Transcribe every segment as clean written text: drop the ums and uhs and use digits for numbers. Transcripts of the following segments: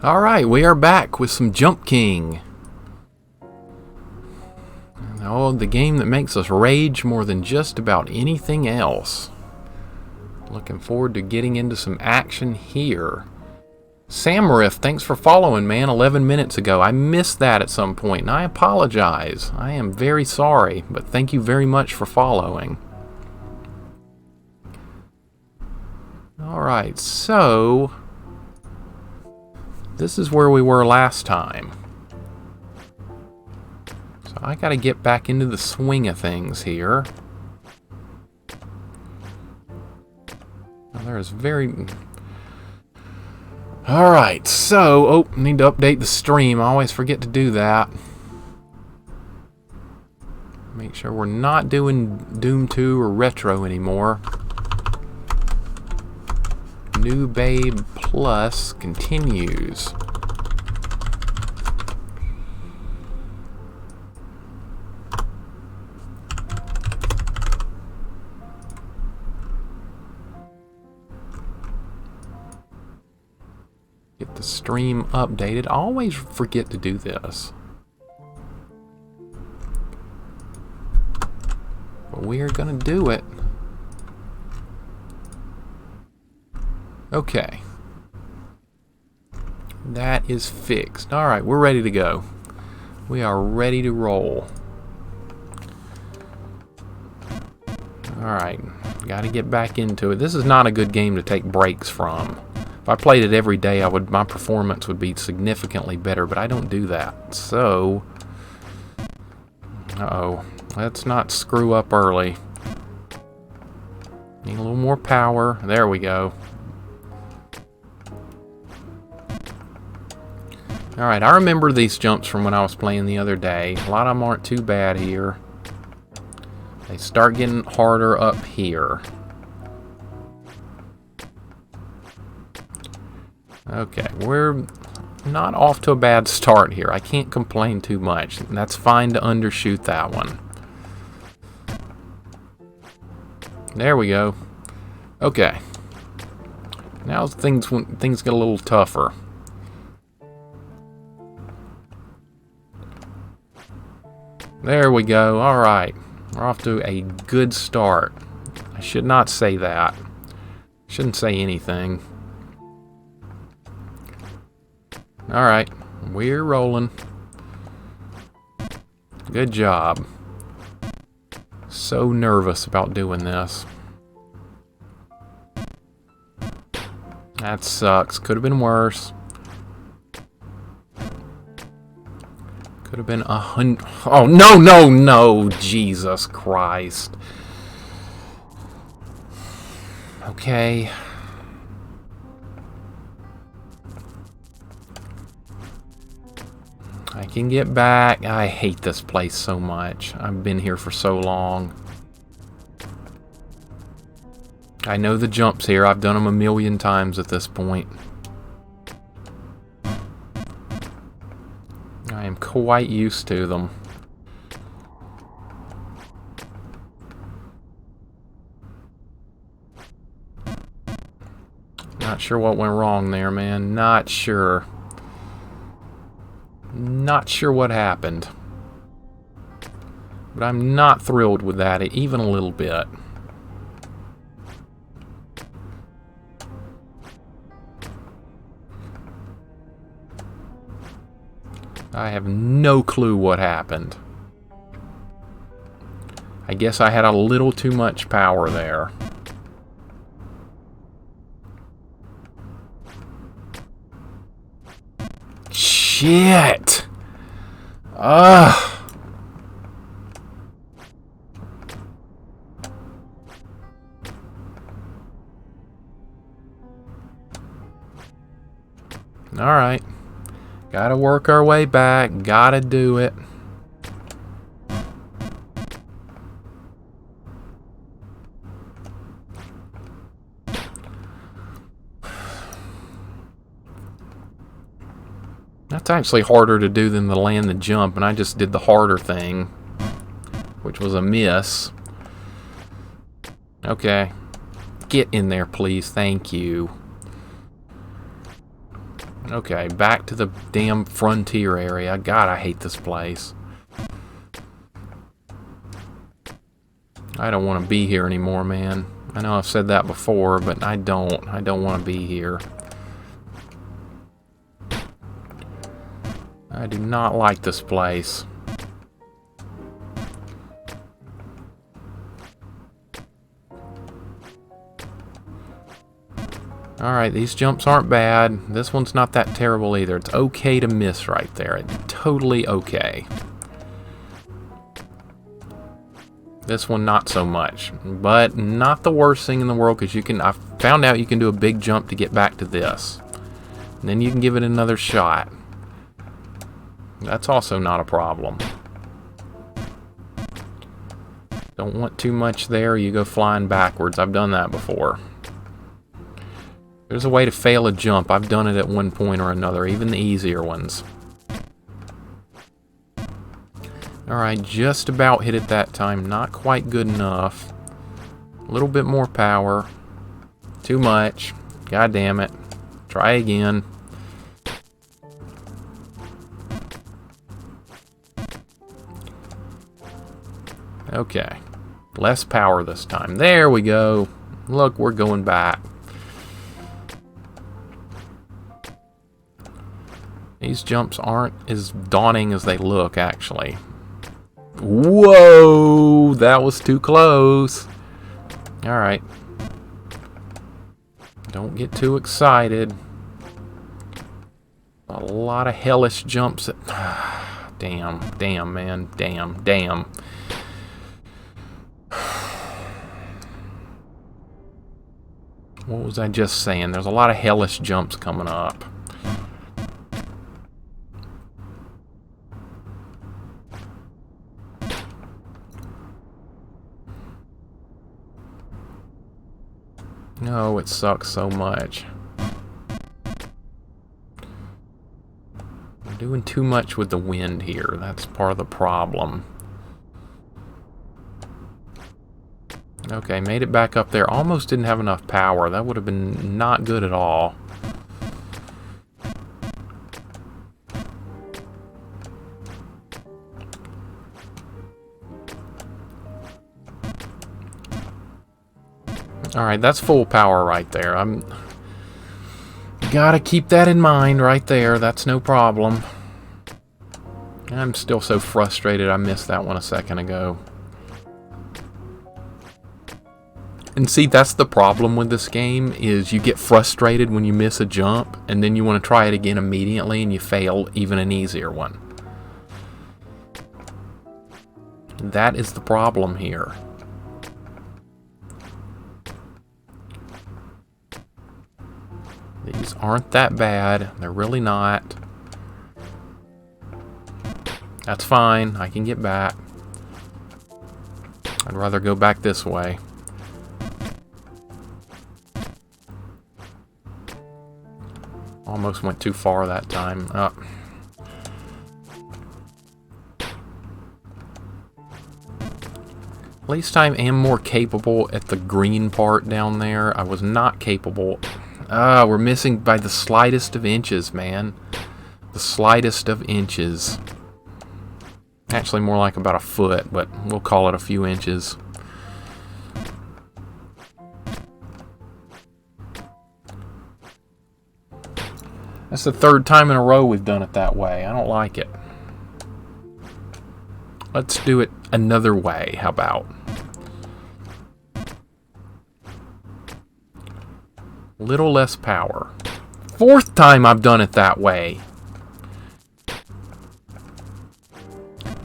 Alright, we are back with some Jump King. Oh, the game that makes us rage more than just about anything else. Looking forward to getting into some action here. Samariff, thanks for following, man, 11 minutes ago. I missed that at some point, and I apologize. I am very sorry, but thank you very much for following. Alright, so this is where we were last time. So I gotta get back into the swing of things here. Well, there's very... Alright, so... Oh, need to update the stream. I always forget to do that. Make sure we're not doing Doom 2 or Retro anymore. NewBabe Plus continues. Get the stream updated. I always forget to do this. But we are gonna do it. Okay. That is fixed. Alright, we're ready to go. We are ready to roll. Alright, gotta get back into it. This is not a good game to take breaks from. If I played it every day, my performance would be significantly better, but I don't do that. So, uh-oh, let's not screw up early. Need a little more power. There we go. Alright, I remember these jumps from when I was playing the other day. A lot of them aren't too bad here. They start getting harder up here. Okay, we're not off to a bad start here. I can't complain too much. That's fine to undershoot that one. There we go. Okay. Now things get a little tougher. There we go. Alright. We're off to a good start. I should not say that. Shouldn't say anything. Alright. We're rolling. Good job. So nervous about doing this. That sucks. Could have been worse. Could have been 100. Oh, no, no, no. Jesus Christ. Okay. I can get back. I hate this place so much. I've been here for so long. I know the jumps here. I've done them a million times at this point. I am quite used to them. Not sure what went wrong there, man. Not sure. Not sure what happened. But I'm not thrilled with that, even a little bit. I have no clue what happened. I guess I had a little too much power there. Shit! Ugh! Alright. Gotta work our way back. Gotta do it. That's actually harder to do than the land the jump, and I just did the harder thing, which was a miss. Okay. Get in there, please. Thank you. Okay, back to the damn frontier area. God, I hate this place. I don't want to be here anymore, man. I know I've said that before, but I don't. I don't want to be here. I do not like this place. Alright, these jumps aren't bad. This one's not that terrible either. It's okay to miss right there. It's totally okay. This one, not so much. But not the worst thing in the world, because you can... I found out you can do a big jump to get back to this. And then you can give it another shot. That's also not a problem. Don't want too much there, you go flying backwards. I've done that before. There's a way to fail a jump. I've done it at one point or another, even the easier ones. Alright, just about hit it that time. Not quite good enough. A little bit more power. Too much. God damn it. Try again. Okay. Less power this time. There we go. Look, we're going back. These jumps aren't as daunting as they look, actually. Whoa! That was too close. Alright. Don't get too excited. A lot of hellish jumps. Damn, man. Damn. What was I just saying? There's a lot of hellish jumps coming up. No, it sucks so much. I'm doing too much with the wind here. That's part of the problem. Okay, made it back up there. Almost didn't have enough power. That would have been not good at all. Alright, that's full power right there. Gotta keep that in mind right there. That's no problem. I'm still so frustrated I missed that one a second ago. And see, that's the problem with this game, is you get frustrated when you miss a jump, and then you want to try it again immediately, and you fail even an easier one. That is the problem here. These aren't that bad. They're really not. That's fine. I can get back. I'd rather go back this way. Almost went too far that time. At least I am more capable at the green part down there. I was not capable. We're missing by the slightest of inches, man. The slightest of inches. Actually, more like about a foot, but we'll call it a few inches. That's the third time in a row we've done it that way. I don't like it. Let's do it another way. How about? Little less power. Fourth time I've done it that way.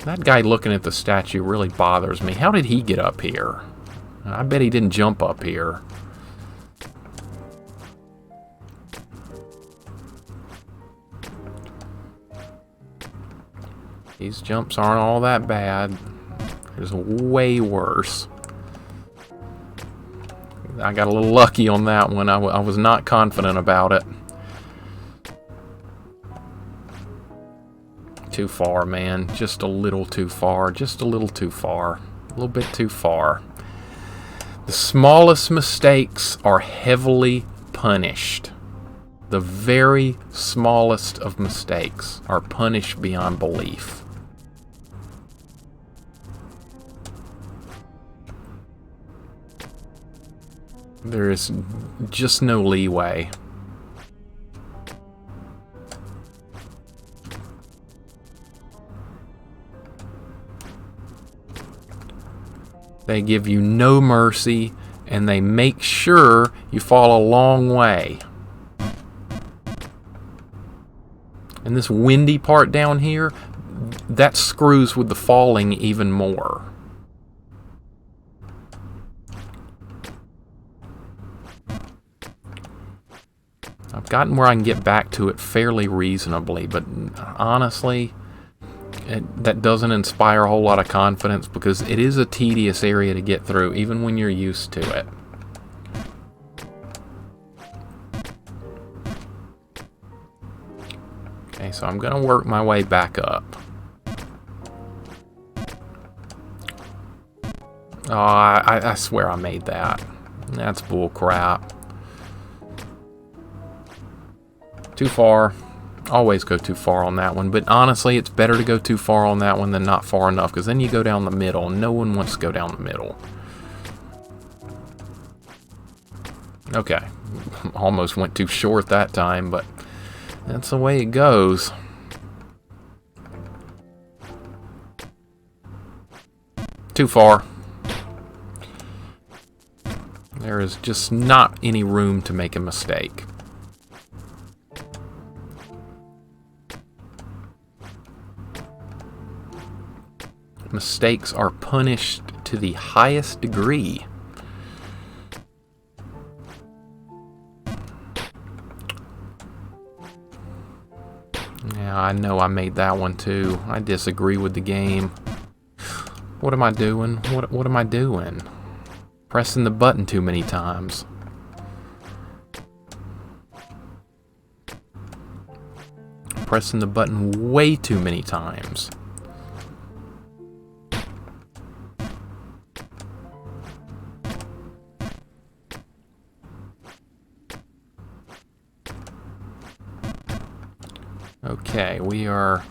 That guy looking at the statue really bothers me. How did he get up here? I bet he didn't jump up here. These jumps aren't all that bad. There's way worse. I got a little lucky on that one. I was not confident about it. Too far, man. Just a little too far. Just a little too far. A little bit too far. The smallest mistakes are heavily punished. The very smallest of mistakes are punished beyond belief. There is just no leeway. They give you no mercy, and they make sure you fall a long way. And this windy part down here, that screws with the falling even more. I've gotten where I can get back to it fairly reasonably, but honestly, that doesn't inspire a whole lot of confidence because it is a tedious area to get through, even when you're used to it. Okay, so I'm going to work my way back up. Oh, I swear I made that. That's bull crap. Too far. Always go too far on that one, but honestly it's better to go too far on that one than not far enough, because then you go down the middle and no one wants to go down the middle. Okay, almost went too short that time, but that's the way it goes. Too far. There is just not any room to make a mistake. Mistakes are punished to the highest degree. Yeah, I know I made that one too. I disagree with the game. What am I doing? What am I doing? Pressing the button too many times. Pressing the button way too many times. Okay, we are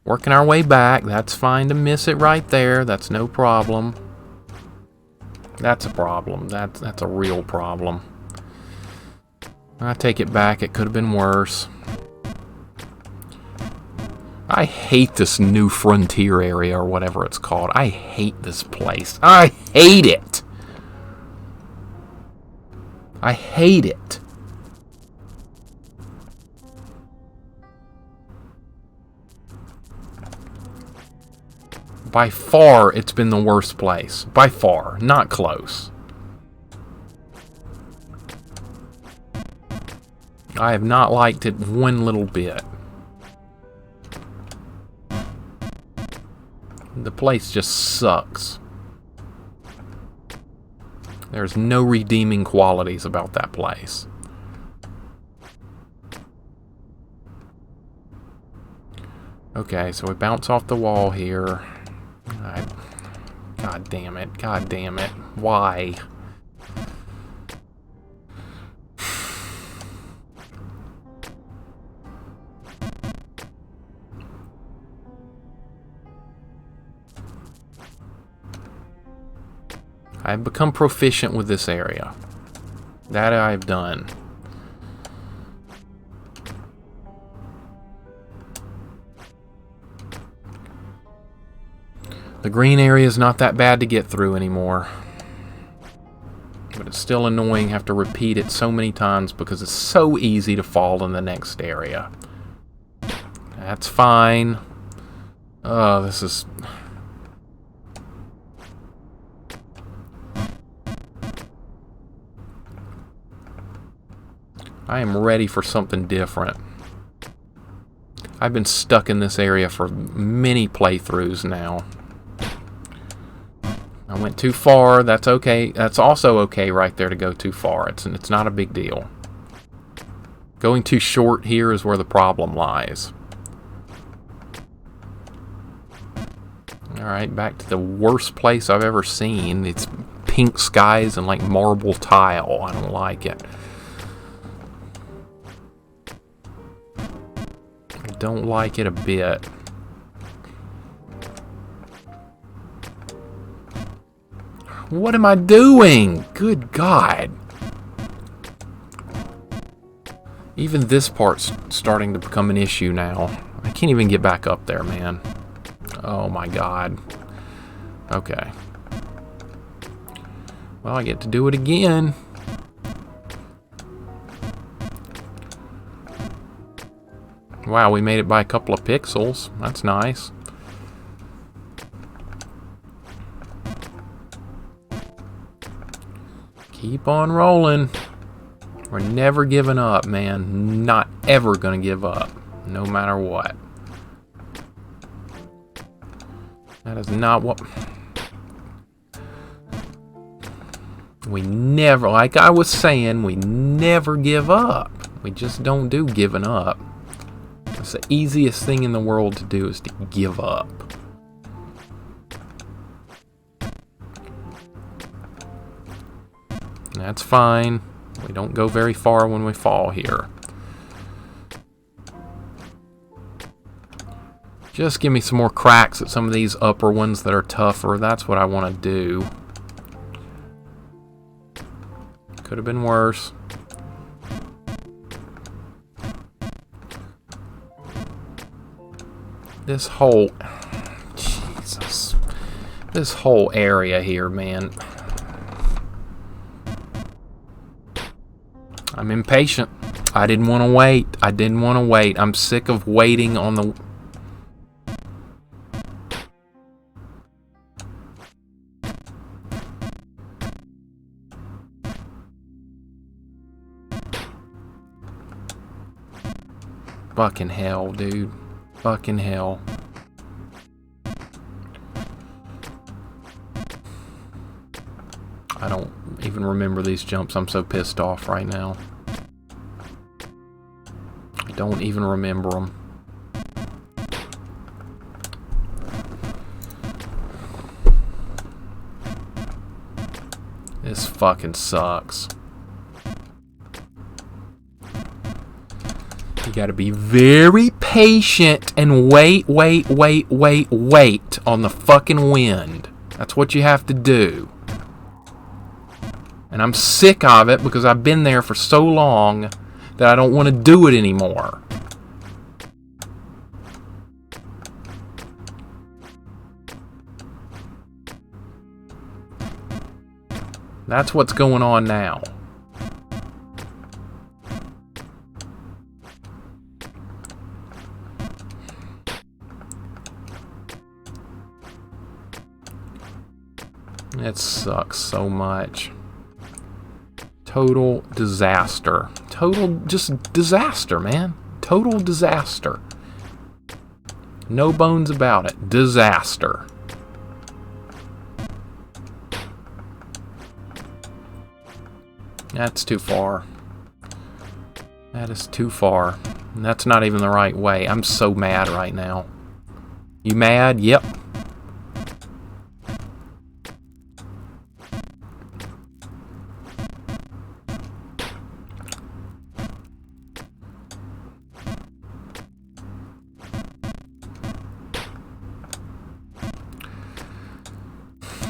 working our way back. That's fine to miss it right there. That's no problem. That's a problem. That's a real problem. I take it back. It could have been worse. I hate this New Frontier area or whatever it's called. I hate this place. I hate it. I hate it. By far, it's been the worst place. By far. Not close. I have not liked it one little bit. The place just sucks. There's no redeeming qualities about that place. Okay, so we bounce off the wall here. God damn it. God damn it. Why? I've become proficient with this area. That I've done. The green area is not that bad to get through anymore. But it's still annoying to have to repeat it so many times because it's so easy to fall in the next area. That's fine. Oh, this is... I am ready for something different. I've been stuck in this area for many playthroughs now. I went too far. That's okay. That's also okay right there to go too far. It's not a big deal. Going too short here is where the problem lies. Alright, back to the worst place I've ever seen. It's pink skies and like marble tile. I don't like it. Don't like it a bit. What am I doing? Good God. Even this part's starting to become an issue now. I can't even get back up there, man. Oh my God. Okay. Well, I get to do it again. Wow, we made it by a couple of pixels. That's nice. Keep on rolling. We're never giving up, man. Not ever gonna give up, no matter what. That is not what... We never, like I was saying, we never give up. We just don't do giving up. It's the easiest thing in the world to do is to give up. That's fine. We don't go very far when we fall here. Just give me some more cracks at some of these upper ones that are tougher. That's what I want to do. Could have been worse. This whole... Jesus. This whole area here, man. I'm impatient. I didn't want to wait. I didn't want to wait. I'm sick of waiting on the... Fucking hell, dude. Fucking hell. I don't even remember these jumps. I'm so pissed off right now. I don't even remember them. This fucking sucks. You gotta be very patient and wait on the fucking wind. That's what you have to do. And I'm sick of it because I've been there for so long that I don't want to do it anymore. That's what's going on now. It sucks so much. Total disaster. Total just disaster, man. Total disaster. No bones about it. Disaster. That's too far. That is too far. And that's not even the right way. I'm so mad right now. You mad? Yep.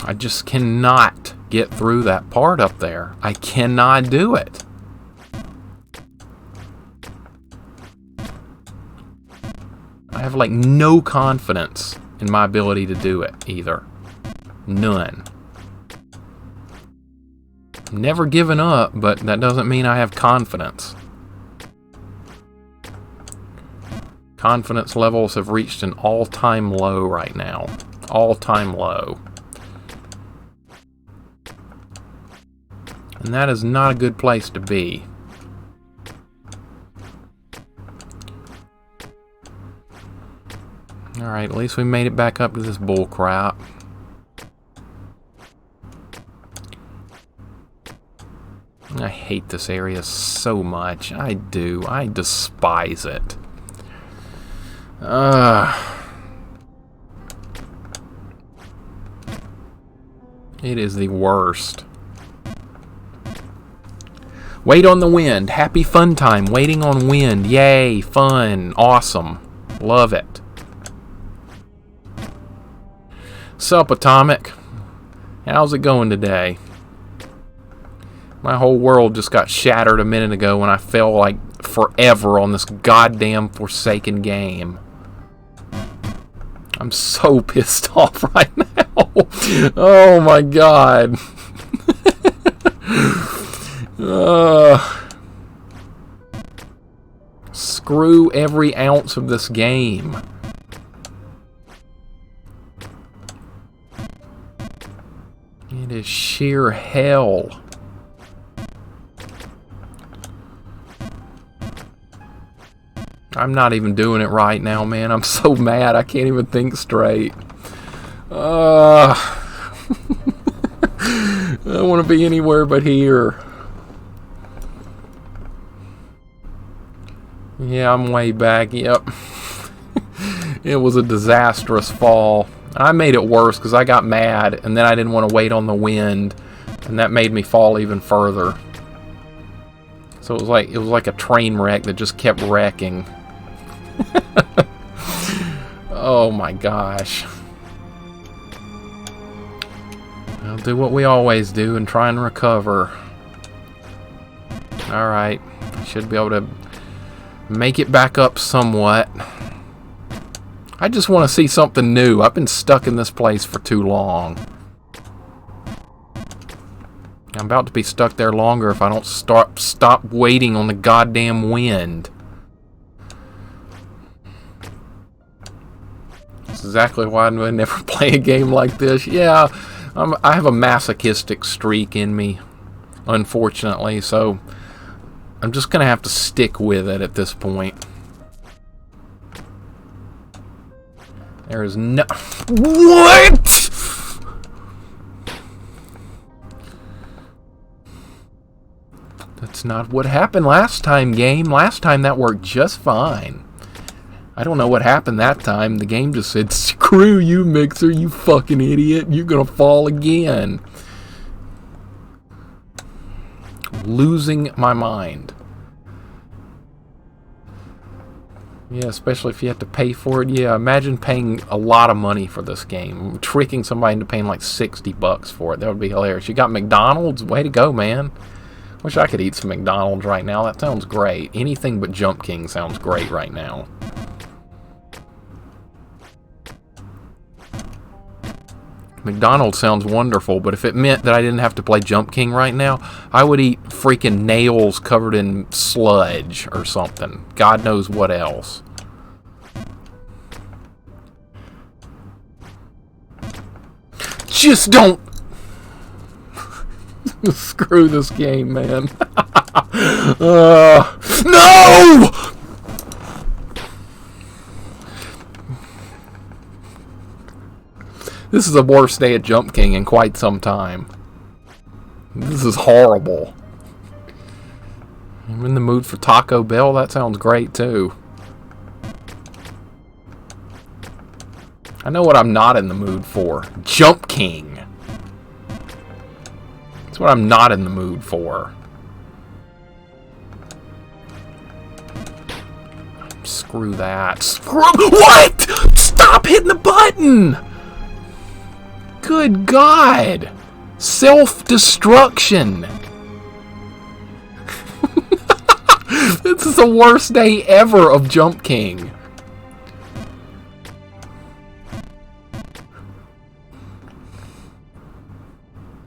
I just cannot get through that part up there. I cannot do it. I have like no confidence in my ability to do it either. None. Never given up, but that doesn't mean I have confidence. Confidence levels have reached an all-time low right now. All-time low. And that is not a good place to be. Alright, at least we made it back up to this bull crap. I hate this area so much. I do. I despise it. It is the worst. Wait on the wind. Happy fun time. Waiting on wind. Yay. Fun. Awesome. Love it. Sup, Atomic? How's it going today? My whole world just got shattered a minute ago when I fell like forever on this goddamn Forsaken game. I'm so pissed off right now. Oh my god. Screw every ounce of this game. It is sheer hell. I'm not even doing it right now, man. I'm so mad I can't even think straight. I don't want to be anywhere but here. Yeah, I'm way back. Yep. It was a disastrous fall. I made it worse because I got mad and then I didn't want to wait on the wind, and that made me fall even further. So it was like a train wreck that just kept wrecking. Oh my gosh. I'll do what we always do and try and recover. Alright. Should be able to make it back up somewhat. I just want to see something new. I've been stuck in this place for too long. I'm about to be stuck there longer if I don't stop waiting on the goddamn wind. That's exactly why I never play a game like this. Yeah, I have a masochistic streak in me, unfortunately, so I'm just going to have to stick with it at this point. There is no... What?! That's not what happened last time, game. Last time that worked just fine. I don't know what happened that time. The game just said, screw you, Mixer, you fucking idiot. You're gonna fall again. Losing my mind. Yeah, especially if you have to pay for it. Yeah, imagine paying a lot of money for this game. Tricking somebody into paying like $60 for it. That would be hilarious. You got McDonald's? Way to go, man. Wish I could eat some McDonald's right now. That sounds great. Anything but Jump King sounds great right now. McDonald's sounds wonderful, but if it meant that I didn't have to play Jump King right now, I would eat freaking nails covered in sludge or something. God knows what else. Just don't... Screw this game, man. No! This is the worst day at Jump King in quite some time. This is horrible. I'm in the mood for Taco Bell. That sounds great, too. I know what I'm not in the mood for. Jump King. That's what I'm not in the mood for. Screw that. Screw... What?! Stop hitting the button! Good God! Self-destruction! This is the worst day ever of Jump King.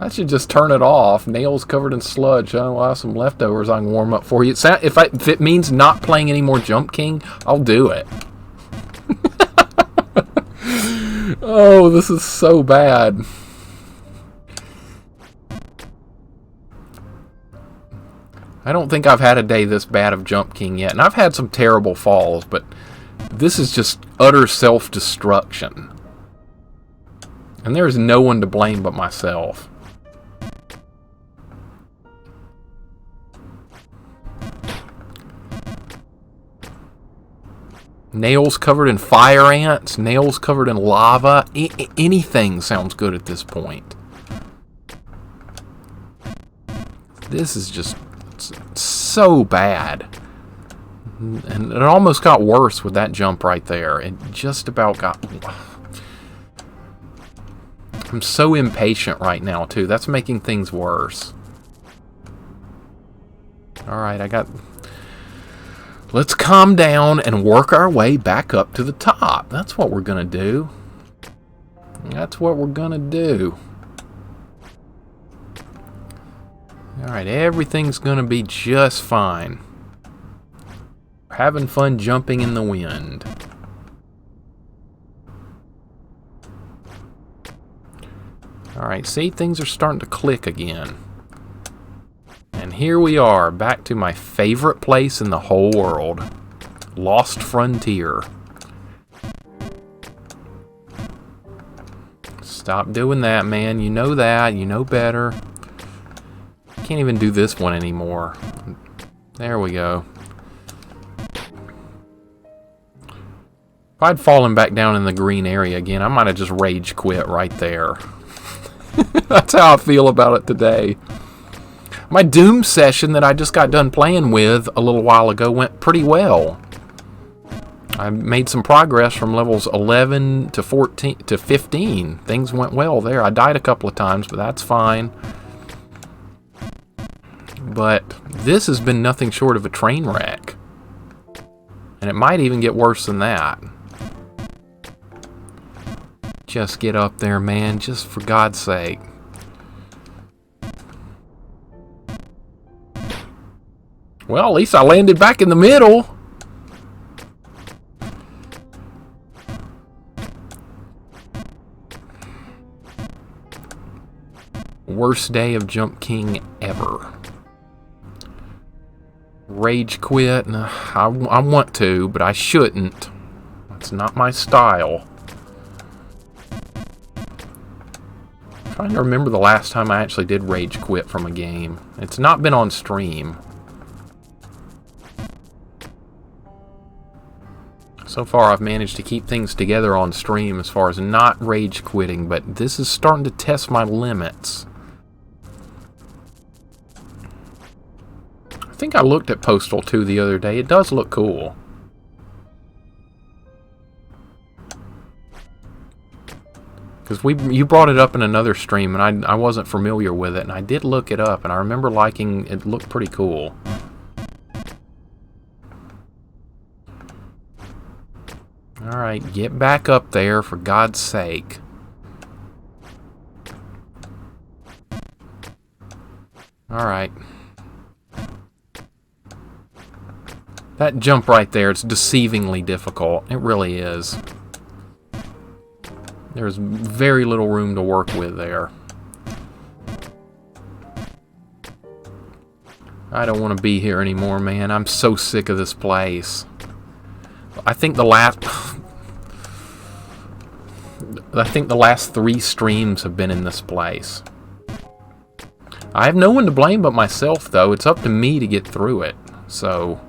I should just turn it off. Nails covered in sludge. I'll have some leftovers I can warm up for you. If it means not playing any more Jump King, I'll do it. Oh, this is so bad. I don't think I've had a day this bad of Jump King yet. And I've had some terrible falls, but this is just utter self-destruction. And there is no one to blame but myself. Nails covered in fire ants, nails covered in lava. Anything sounds good at this point. This is just so bad. And it almost got worse with that jump right there. It just about got... I'm so impatient right now, too. That's making things worse. Alright, I got... Let's calm down and work our way back up to the top. That's what we're going to do. That's what we're going to do. Alright, everything's going to be just fine. Having fun jumping in the wind. Alright, see, things are starting to click again. And here we are, back to my favorite place in the whole world. Lost Frontier. Stop doing that, man. You know that. You know better. Can't even do this one anymore. There we go. If I'd fallen back down in the green area again, I might have just rage quit right there. That's how I feel about it today. My Doom session that I just got done playing with a little while ago went pretty well. I made some progress from levels 11 to 14 to 15. Things went well there. I died a couple of times, but that's fine. But this has been nothing short of a train wreck. And it might even get worse than that. Just get up there, man. Just for God's sake. Well, at least I landed back in the middle. Worst day of Jump King ever. Rage quit. I want to, but I shouldn't. That's not my style. I'm trying to remember the last time I actually did rage quit from a game. It's not been on stream. So far I've managed to keep things together on stream as far as not rage quitting, but this is starting to test my limits. I think I looked at Postal 2 the other day. It does look cool. Because you brought it up in another stream, and I wasn't familiar with it, and I did look it up, and I remember liking it. Looked pretty cool. Alright, get back up there, for God's sake. Alright. That jump right there, it's deceivingly difficult. It really is. There's very little room to work with there. I don't want to be here anymore, man. I'm so sick of this place. I think the last 3 streams have been in this place. I have no one to blame but myself, though. It's up to me to get through it. So,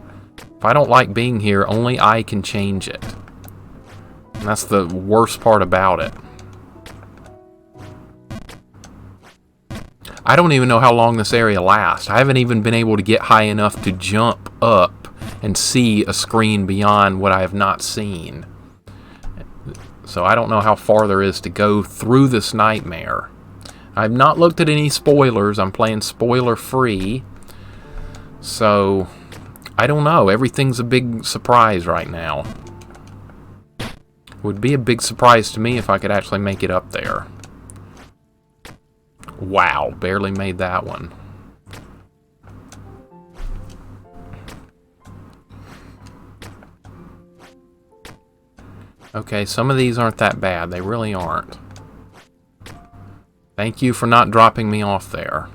if I don't like being here, only I can change it. And that's the worst part about it. I don't even know how long this area lasts. I haven't even been able to get high enough to jump up and see a screen beyond what I have not seen. So I don't know how far there is to go through this nightmare. I've not looked at any spoilers. I'm playing spoiler free. So I don't know. Everything's a big surprise right now. It would be a big surprise to me if I could actually make it up there. Wow, barely made that one. Okay, some of these aren't that bad. They really aren't. Thank you for not dropping me off there.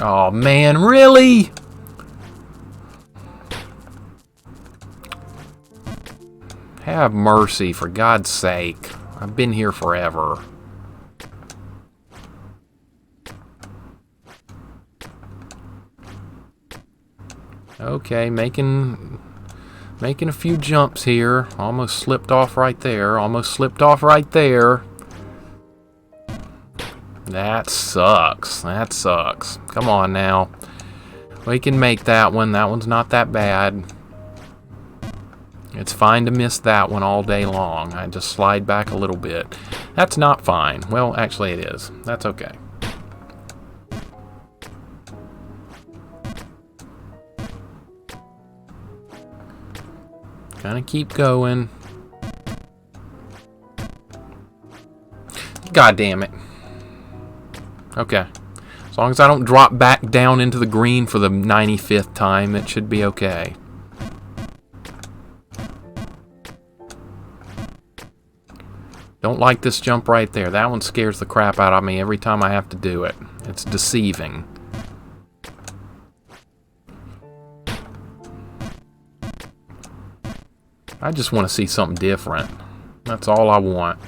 Oh man, really? Have mercy, for God's sake. I've been here forever. Okay, making a few jumps here. Almost slipped off right there. Almost slipped off right there. That sucks. That sucks. Come on now. We can make that one. That one's not that bad. It's fine to miss that one all day long. I just slide back a little bit. That's not fine. Well, actually it is. That's okay. Kind of keep going. God damn it. Okay. As long as I don't drop back down into the green for the 95th time, it should be okay. Don't like this jump right there. That one scares the crap out of me every time I have to do it. It's deceiving. I just want to see something different. That's all I want.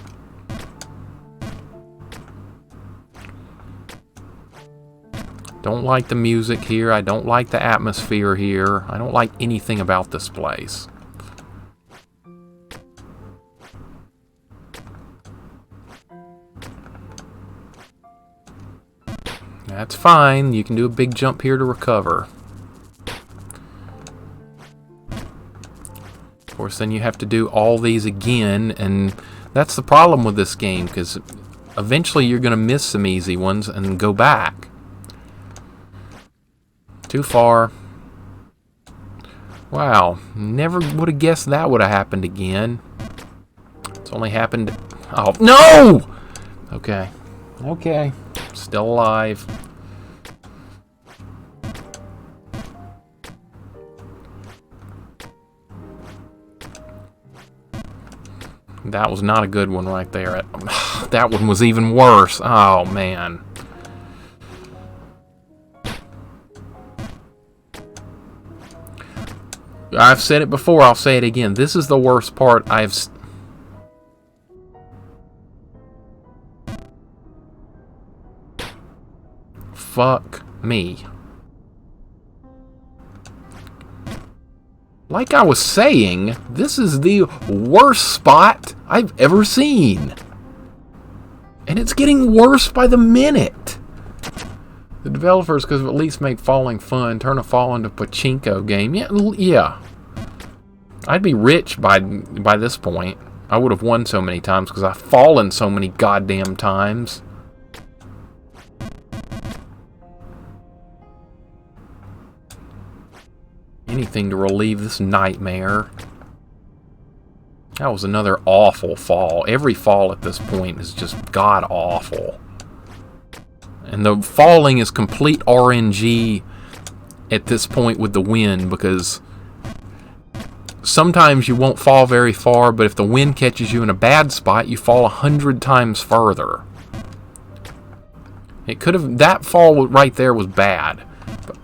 Don't like the music here. I don't like the atmosphere here. I don't like anything about this place. That's fine. You can do a big jump here to recover. Of course, then you have to do all these again, and that's the problem with this game, because eventually you're going to miss some easy ones and go back. Too far. Wow, never would have guessed that would have happened again. It's only happened... Oh, no! Okay. Okay. Still alive. That was not a good one right there. That one was even worse. Oh, man. I've said it before, I'll say it again. This is the worst part Fuck me. Like I was saying, this is the worst spot I've ever seen. And it's getting worse by the minute. The developers could at least make falling fun, turn a fall into a pachinko game. Yeah. I'd be rich by this point. I would have won so many times because I've fallen so many goddamn times. Anything to relieve this nightmare. That was another awful fall. Every fall at this point is just god-awful. And the falling is complete RNG at this point with the wind, because sometimes you won't fall very far, but if the wind catches you in a bad spot, you fall 100 times further. It could have... That fall right there was bad. But,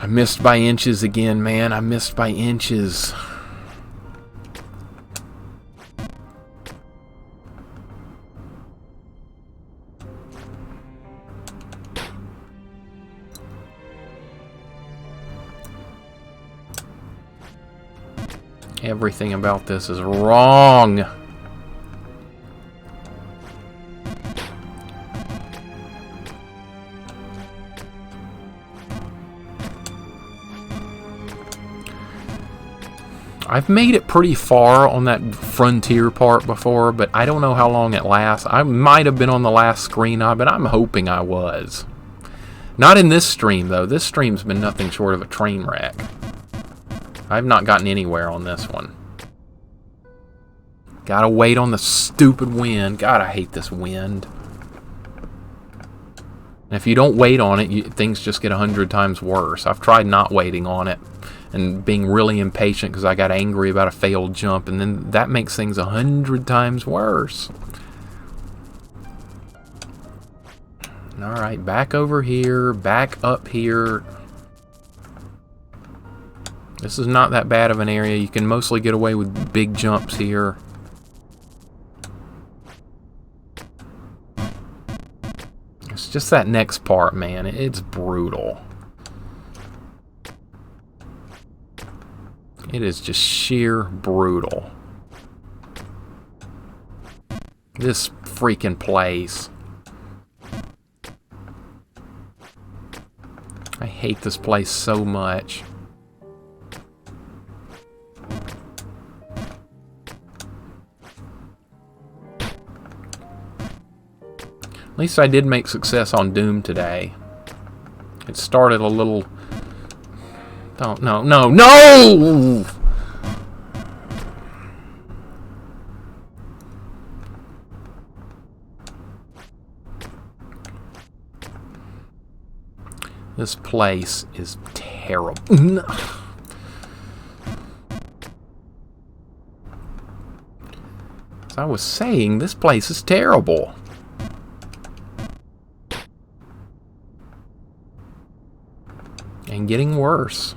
I missed by inches again, man. I missed by inches. Everything about this is wrong. I've made it pretty far on that frontier part before, but I don't know how long it lasts. I might have been on the last screen, but I'm hoping I was. Not in this stream, though. This stream's been nothing short of a train wreck. I've not gotten anywhere on this one. Gotta wait on the stupid wind. God, I hate this wind. And if you don't wait on it, things just get 100 times worse. I've tried not waiting on it and being really impatient because I got angry about a failed jump, and then that makes things 100 times worse. Alright, back over here, back up here. This is not that bad of an area. You can mostly get away with big jumps here. It's just that next part, man. It's brutal. It is just sheer brutal. This freaking place. I hate this place so much. At least I did make success on Doom today. It started a little... Oh, no, no, no! This place is terrible. As I was saying, this place is terrible. And getting worse.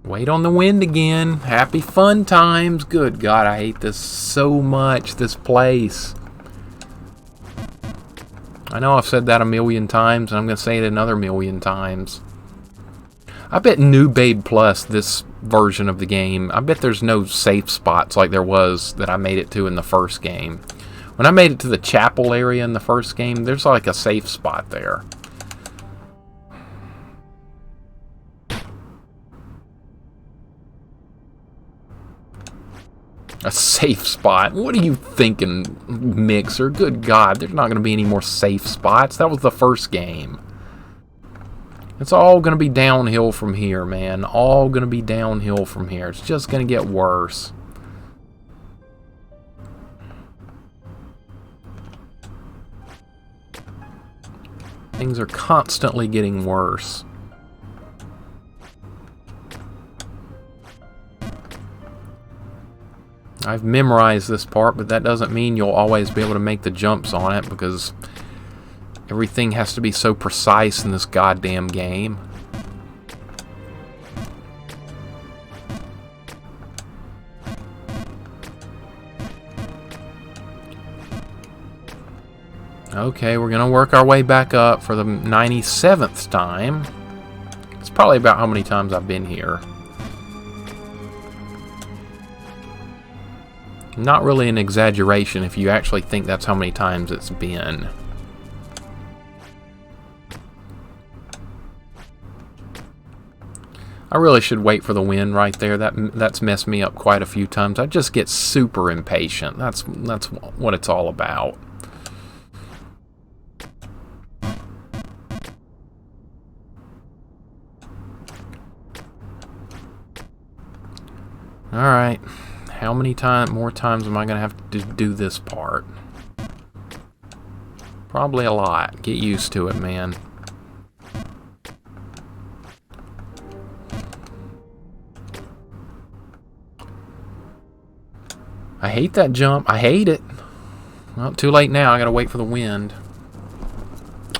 Wait on the wind again. Happy fun times. Good God, I hate this so much, this place. I know I've said that a million times, and I'm going to say it another million times. I bet NewBabe Plus, this version of the game, I bet there's no safe spots like there was that I made it to in the first game. When I made it to the chapel area in the first game, there's like a safe spot there. A safe spot? What are you thinking, Mixer? Good God, there's not going to be any more safe spots. That was the first game. It's all going to be downhill from here, man. All going to be downhill from here. It's just going to get worse. Things are constantly getting worse. I've memorized this part, but that doesn't mean you'll always be able to make the jumps on it, because everything has to be so precise in this goddamn game. Okay, we're gonna work our way back up for the 97th time. It's probably about how many times I've been here. Not really an exaggeration if you actually think that's how many times it's been. I really should wait for the wind right there. That's messed me up quite a few times. I just get super impatient. That's what it's all about. All right. How many more times am I going to have to do this part? Probably a lot. Get used to it, man. I hate that jump. I hate it. Well, too late now. I got to wait for the wind.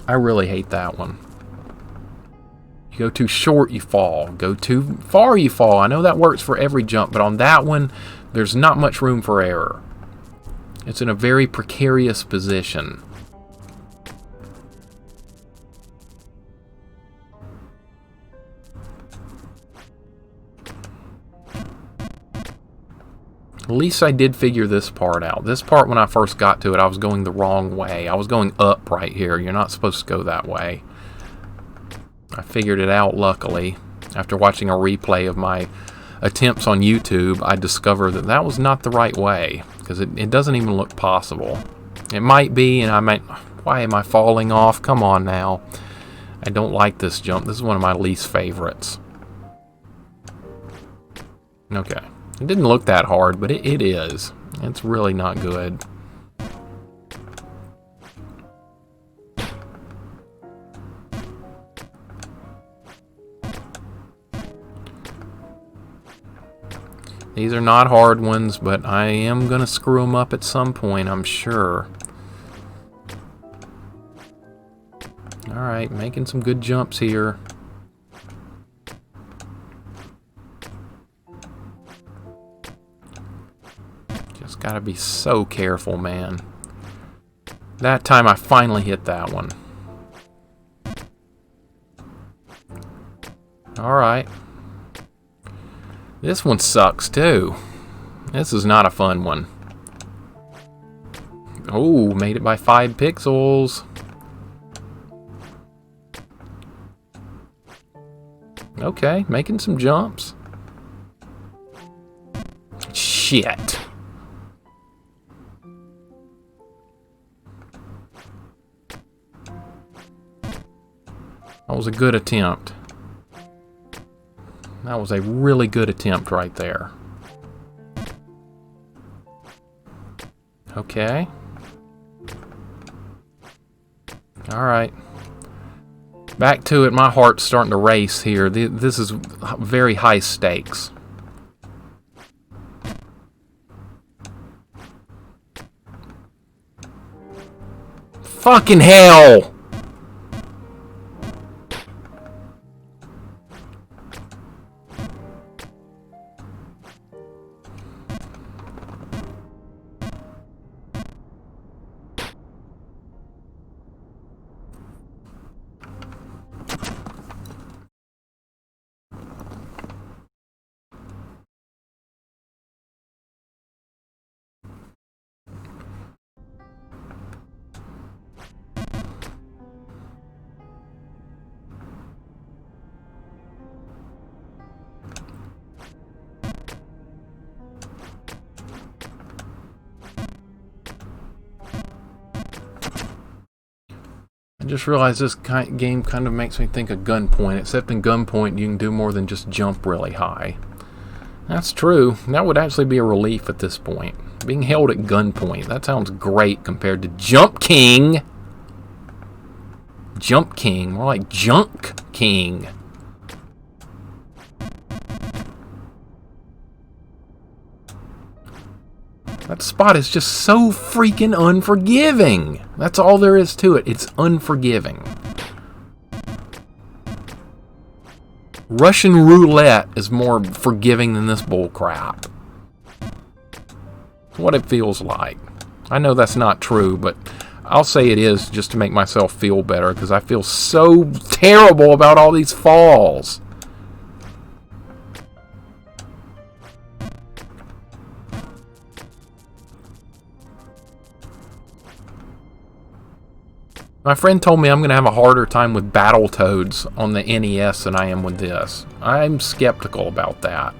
I really hate that one. You go too short, you fall. Go too far, you fall. I know that works for every jump, but on that one, there's not much room for error. It's in a very precarious position. At least I did figure this part out. This part, when I first got to it, I was going the wrong way. I was going up right here. You're not supposed to go that way. I figured it out, luckily. After watching a replay of my attempts on YouTube, I discovered that that was not the right way, because it doesn't even look possible. It might be, and I might... Why am I falling off? Come on now. I don't like this jump. This is one of my least favorites. Okay. It didn't look that hard, but it is. It's really not good. These are not hard ones, but I am going to screw them up at some point, I'm sure. Alright, making some good jumps here. Just gotta be so careful, man. That time I finally hit that one. Alright. This one sucks too. This is not a fun one. Oh, made it by 5 pixels. Okay, making some jumps. Shit. That was a good attempt. That was a really good attempt right there. Okay. Alright. Back to it. My heart's starting to race here. This is very high stakes. Fucking hell! I just realized this game kind of makes me think of Gunpoint, except in Gunpoint you can do more than just jump really high. That's true. That would actually be a relief at this point. Being held at gunpoint, that sounds great compared to Jump King. Jump King, more like Junk King. That spot is just so freaking unforgiving. That's all there is to it. It's unforgiving. Russian roulette is more forgiving than this bull crap. That's what it feels like. I know that's not true, but I'll say it is just to make myself feel better because I feel so terrible about all these falls. My friend told me I'm going to have a harder time with Battletoads on the NES than I am with this. I'm skeptical about that.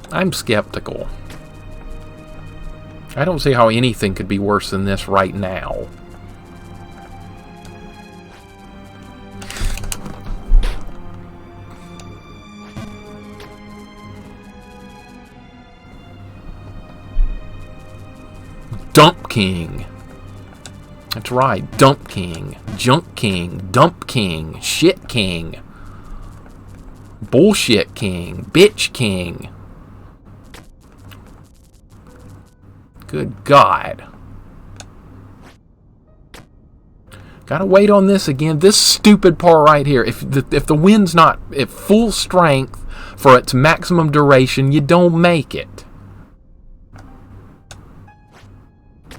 I'm skeptical. I don't see how anything could be worse than this right now. Dump King. That's right, Dump King, Junk King, Dump King, Shit King, Bullshit King, Bitch King. Good God. Gotta wait on this again. This stupid part right here. If the wind's not at full strength for its maximum duration, you don't make it.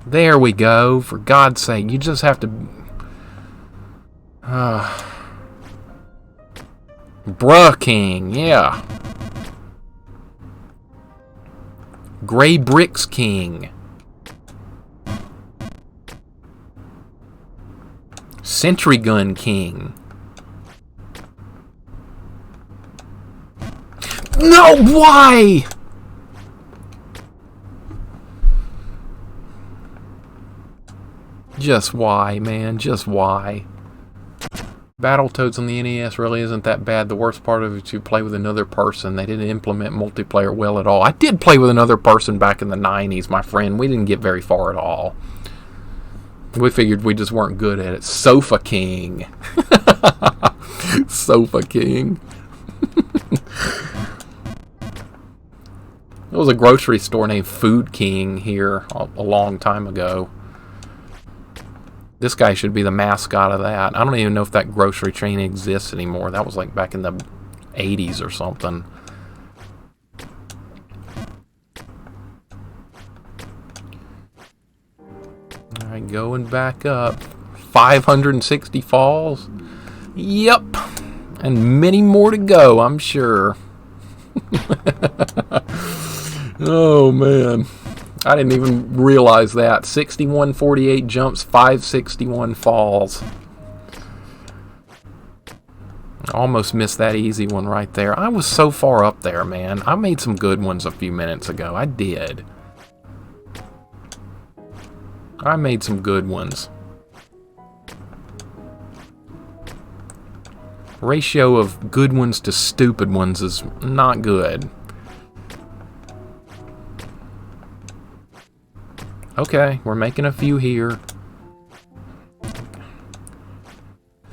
There we go. For God's sake, you just have to... Bruh King, yeah. Gray Bricks King. Sentry Gun King. No, why? Just why, man? Just why? Battletoads on the NES really isn't that bad. The worst part of it is you play with another person. They didn't implement multiplayer well at all. I did play with another person back in the 90s, my friend. We didn't get very far at all. We figured we just weren't good at it. Sofa King. Sofa King. There was a grocery store named Food King here a long time ago. This guy should be the mascot of that. I don't even know if that grocery chain exists anymore. That was like back in the 80s or something. Alright, going back up. 560 falls. Yep. And many more to go, I'm sure. Oh, man. I didn't even realize that. 61-48 jumps, 561 falls. Almost missed that easy one right there. I was so far up there, man. I made some good ones a few minutes ago. I did. I made some good ones. Ratio of good ones to stupid ones is not good. Okay, we're making a few here.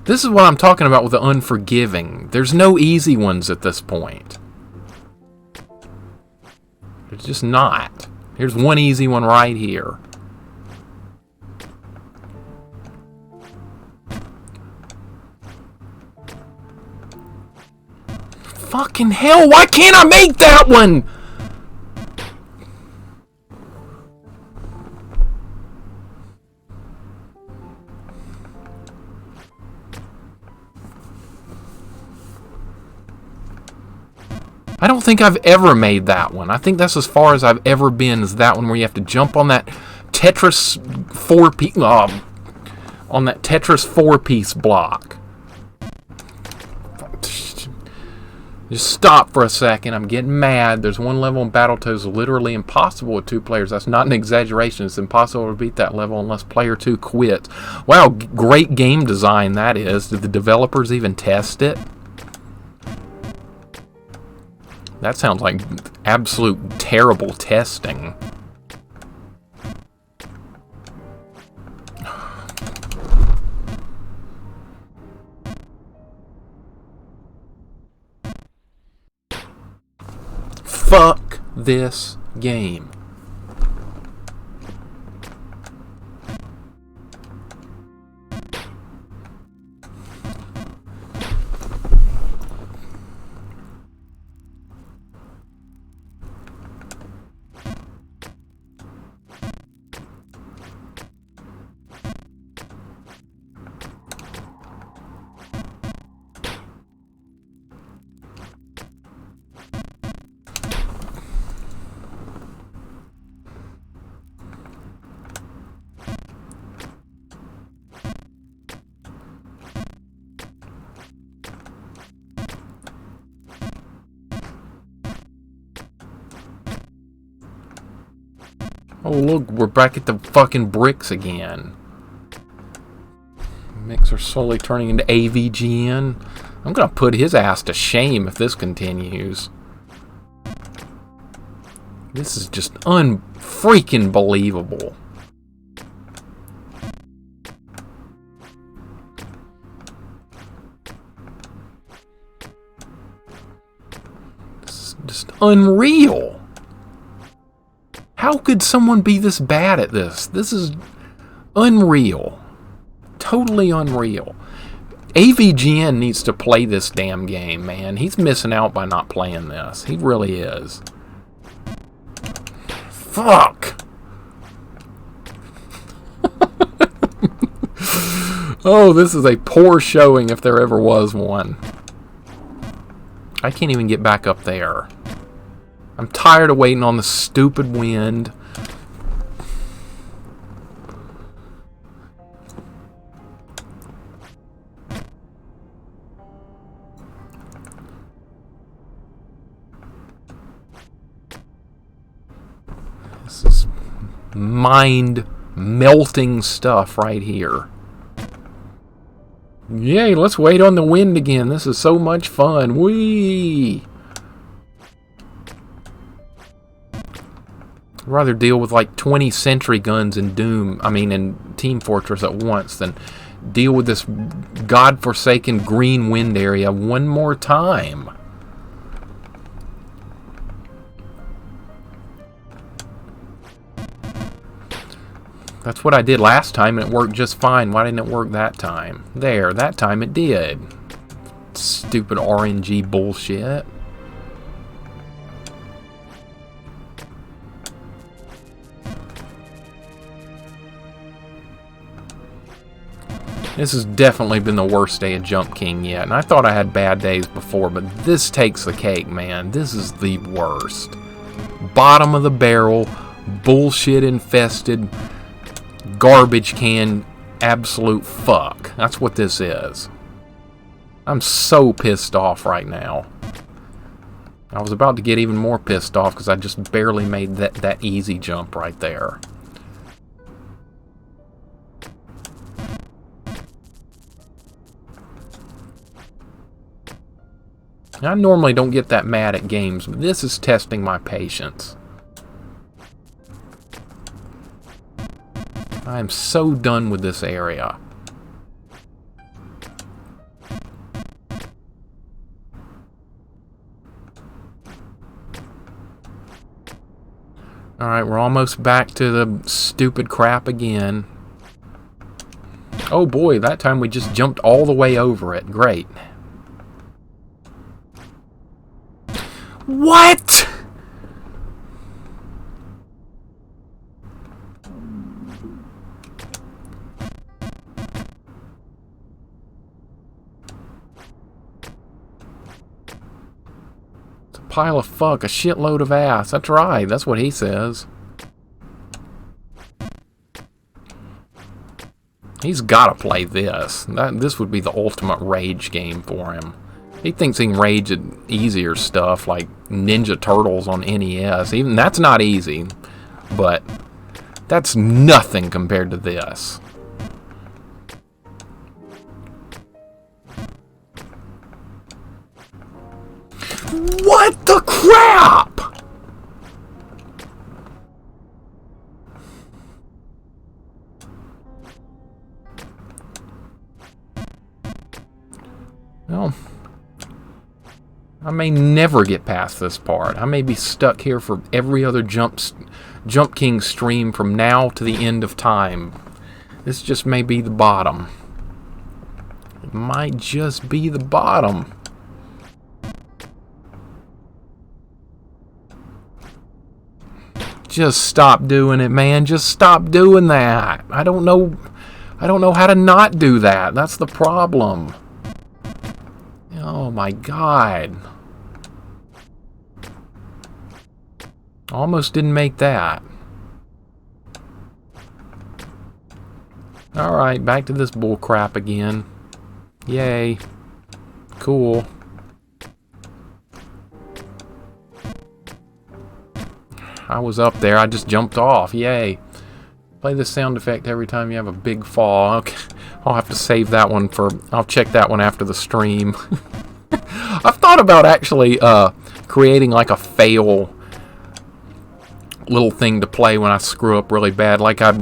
This is what I'm talking about with the unforgiving. There's no easy ones at this point. There's just not. Here's one easy one right here. Fucking hell, why can't I make that one? I don't think I've ever made that one. I think that's as far as I've ever been, is that one where you have to jump on that Tetris four-piece on that Tetris four-piece block. Just stop for a second. I'm getting mad. There's one level in Battletoads literally impossible with 2 players. That's not an exaggeration. It's impossible to beat that level unless player 2 quits. Wow, great game design that is. Did the developers even test it? That sounds like absolute terrible testing. Fuck this game. Oh, look, we're back at the fucking bricks again. Mixer slowly turning into AVGN. I'm gonna put his ass to shame if this continues. This is just unfreaking believable. This is just unreal. How could someone be this bad at this? This is unreal. Totally unreal. AVGN needs to play this damn game, man. He's missing out by not playing this. He really is. Fuck. Oh, this is a poor showing if there ever was one. I can't even get back up there. I'm tired of waiting on the stupid wind. This is mind-melting stuff right here. Yay, let's wait on the wind again. This is so much fun. Whee! I'd rather deal with like 20 sentry guns in in Team Fortress at once than deal with this godforsaken green wind area one more time. That's what I did last time and it worked just fine. Why didn't it work that time? There, that time it did. Stupid RNG bullshit. This has definitely been the worst day of Jump King yet. And I thought I had bad days before, but this takes the cake, man. This is the worst. bottom of the barrel, bullshit infested, garbage can, absolute fuck. That's what this is. I'm so pissed off right now. I was about to get even more pissed off because I just barely made that easy jump right there. I normally don't get that mad at games, but this is testing my patience. I am so done with this area. Alright, we're almost back to the stupid crap again. Oh boy, that time we just jumped all the way over it. Great. What?! Pile of fuck, a shitload of ass. That's right, that's what he says. He's gotta play this. This would be the ultimate rage game for him. He thinks he can rage at easier stuff like Ninja Turtles on NES. Even that's not easy, but that's nothing compared to this. What the crap?! Well, I may never get past this part. I may be stuck here for every other Jump King stream from now to the end of time. This just may be the bottom. It might just be the bottom. Just stop doing it, man. Just stop doing that. I don't know how to not do that. That's the problem. Oh my god. Almost didn't make that. Alright, back to this bull crap again. Yay. Cool. I was up there, I just jumped off. Yay. Play this sound effect every time you have a big fall. Okay. I'll have to save that one for... I'll check that one after the stream. I've thought about actually creating like a fail little thing to play when I screw up really bad. Like I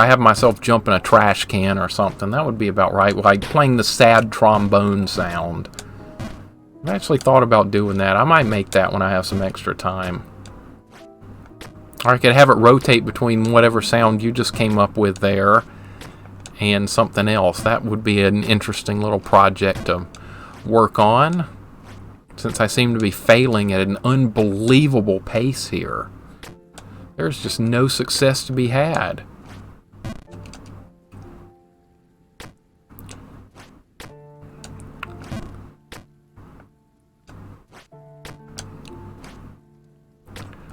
have myself jump in a trash can or something. That would be about right. Like playing the sad trombone sound. I've actually thought about doing that. I might make that when I have some extra time. Or I could have it rotate between whatever sound you just came up with there and something else. That would be an interesting little project to work on, since I seem to be failing at an unbelievable pace here. There's just no success to be had.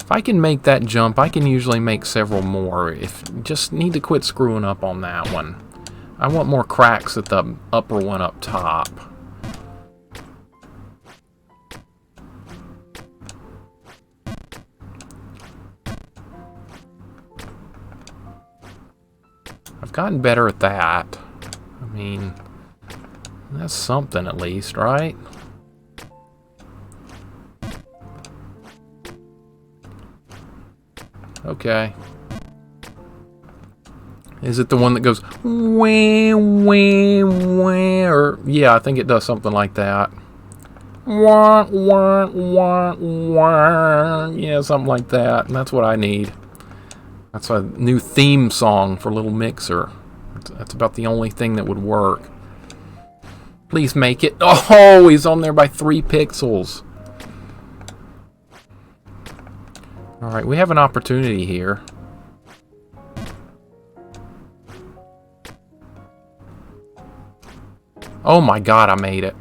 If I can make that jump, I can usually make several more. Just need to quit screwing up on that one. I want more cracks at the upper one up top. I've gotten better at that. I mean, that's something at least, right? Okay. Is it the one that goes wah, wah, wah, or yeah, I think it does something like that. Wah, wah, wah, wah. Yeah, something like that. And that's what I need. That's a new theme song for Littlemixer. That's about the only thing that would work. Please make it. Oh, he's on there by 3 pixels. Alright, we have an opportunity here. Oh my god, I made it.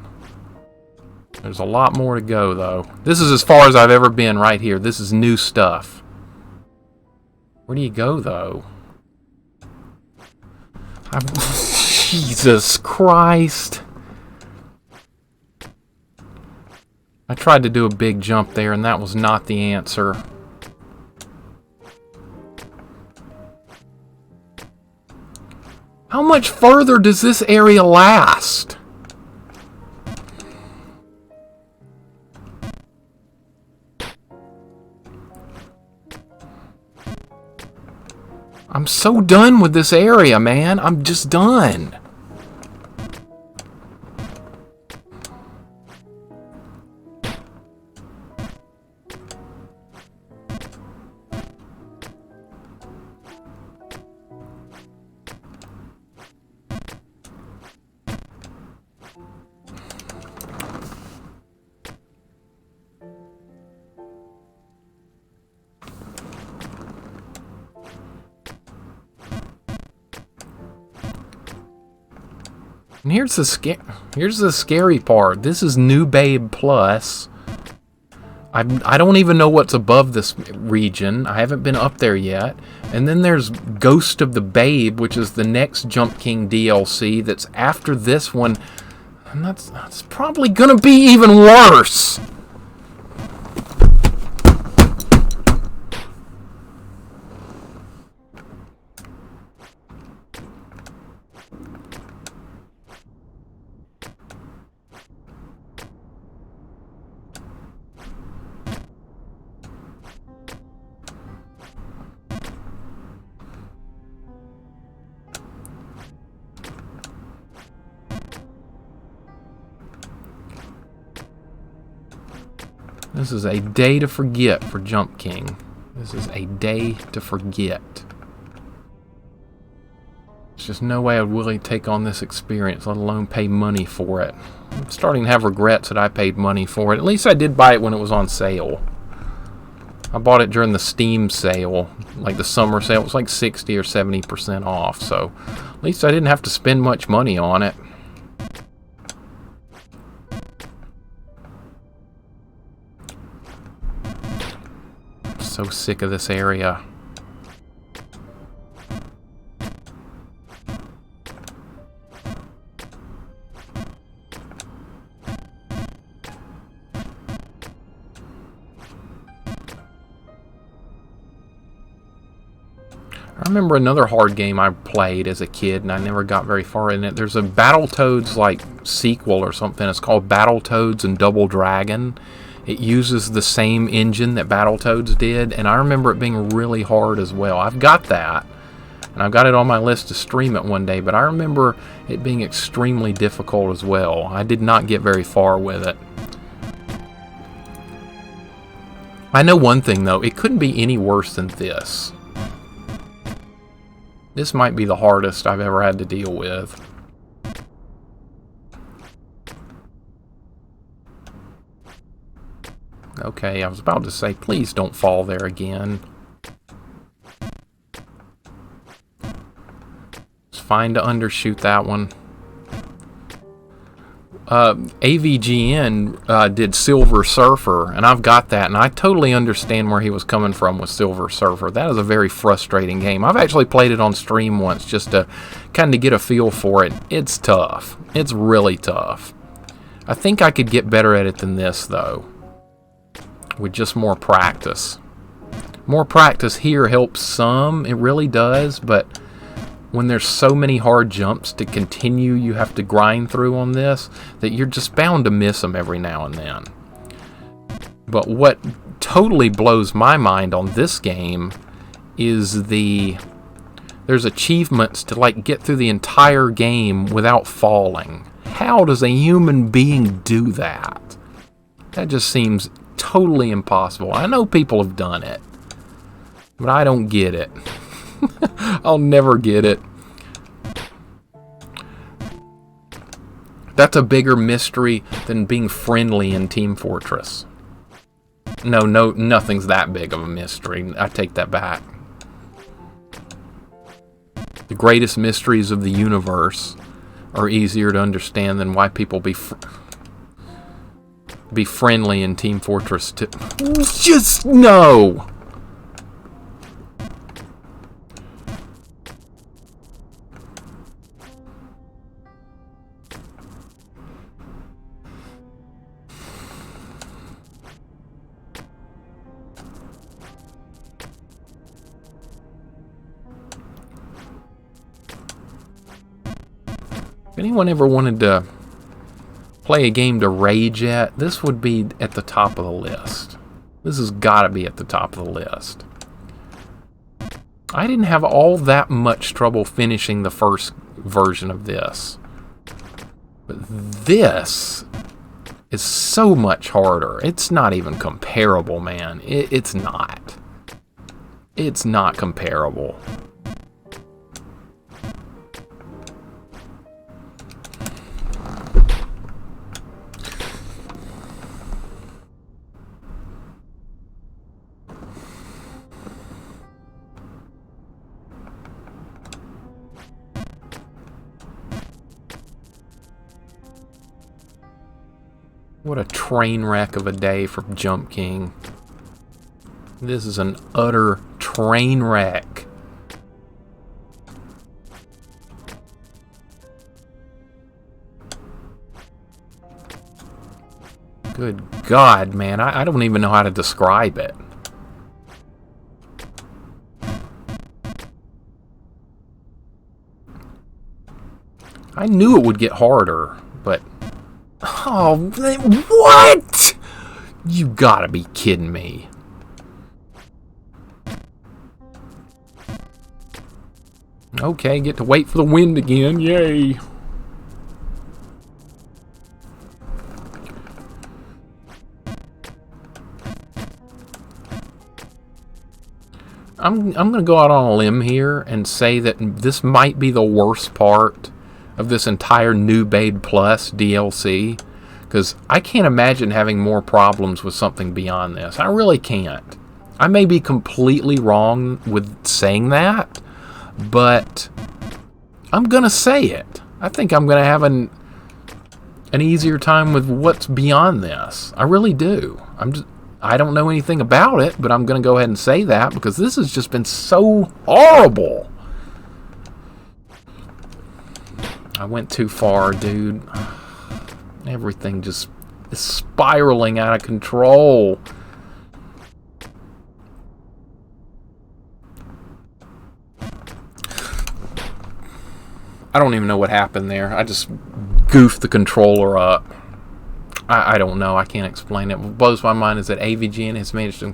There's a lot more to go, though. This is as far as I've ever been right here. This is new stuff. Where do you go, though? Jesus Christ. I tried to do a big jump there, and that was not the answer. How much further does this area last? I'm so done with this area, man. I'm just done. And here's the scary part. This is NewBabe Plus. I don't even know what's above this region. I haven't been up there yet. And then there's Ghost of the Babe, which is the next Jump King DLC that's after this one. And that's probably gonna be even worse. This is a day to forget for Jump King. This is a day to forget. There's just no way I'd really take on this experience, let alone pay money for it. I'm starting to have regrets that I paid money for it. At least I did buy it when it was on sale. I bought it during the Steam sale, like the summer sale. It was like 60 or 70% off, so at least I didn't have to spend much money on it. So sick of this area. I remember another hard game I played as a kid, and I never got very far in it. There's a Battletoads like sequel or something. It's called Battletoads and Double Dragon. It uses the same engine that Battletoads did, and I remember it being really hard as well. I've got that, and I've got it on my list to stream it one day, but I remember it being extremely difficult as well. I did not get very far with it. I know one thing, though. It couldn't be any worse than this. This might be the hardest I've ever had to deal with. Okay, I was about to say, please don't fall there again. It's fine to undershoot that one. AVGN did Silver Surfer, and I've got that, and I totally understand where he was coming from with Silver Surfer. That is a very frustrating game. I've actually played it on stream once just to kind of get a feel for it. It's tough. It's really tough. I think I could get better at it than this, though, with just more practice. More practice here helps some. It really does, but when there's so many hard jumps to continue, you have to grind through on this, that you're just bound to miss them every now and then. But what totally blows my mind on this game is there's achievements to like get through the entire game without falling. How does a human being do that? That just seems totally impossible. I know people have done it, but I don't get it. I'll never get it. That's a bigger mystery than being friendly in Team Fortress. No, nothing's that big of a mystery. I take that back. The greatest mysteries of the universe are easier to understand than why people be be friendly in Team Fortress 2. Just no! If anyone ever wanted to play a game to rage at, this would be at the top of the list. This has got to be at the top of the list. I didn't have all that much trouble finishing the first version of this. But this is so much harder. It's not even comparable, man. It's not. It's not comparable. What a train wreck of a day for Jump King. This is an utter train wreck. Good God, man. I don't even know how to describe it. I knew it would get harder, but... Oh, what? You gotta be kidding me. Okay, get to wait for the wind again. Yay. I'm gonna go out on a limb here and say that this might be the worst part of this entire NewBabe Plus DLC, because I can't imagine having more problems with something beyond this. I really can't. I may be completely wrong with saying that, but I'm gonna say it. I think I'm gonna have an easier time with what's beyond this. I really do. I don't know anything about it, but I'm gonna go ahead and say that because this has just been so horrible. I went too far, dude. Everything just is spiraling out of control. I don't even know what happened there. I just goofed the controller up. I don't know. I can't explain it. What blows my mind is that AVGN has managed to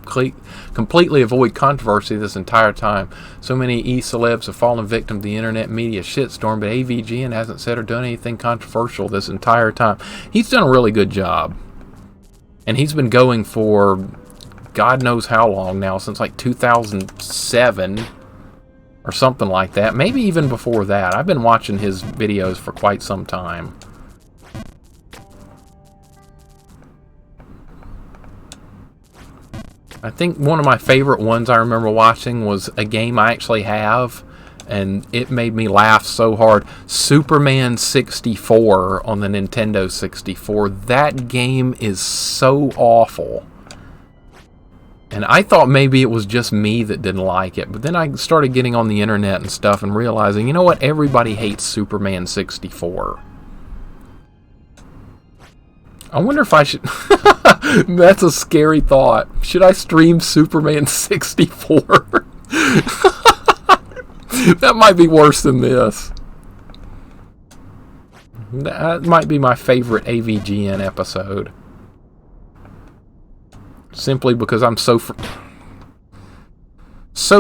completely avoid controversy this entire time. So many E-celebs have fallen victim to the internet media shitstorm, but AVGN hasn't said or done anything controversial this entire time. He's done a really good job. And he's been going for God knows how long now, since like 2007 or something like that. Maybe even before that. I've been watching his videos for quite some time. I think one of my favorite ones I remember watching was a game I actually have, and it made me laugh so hard. Superman 64 on the Nintendo 64. That game is so awful. And I thought maybe it was just me that didn't like it, but then I started getting on the internet and stuff and realizing, you know what, everybody hates Superman 64. I wonder if I should... That's a scary thought. Should I stream Superman 64? That might be worse than this. That might be my favorite AVGN episode. Simply because I'm so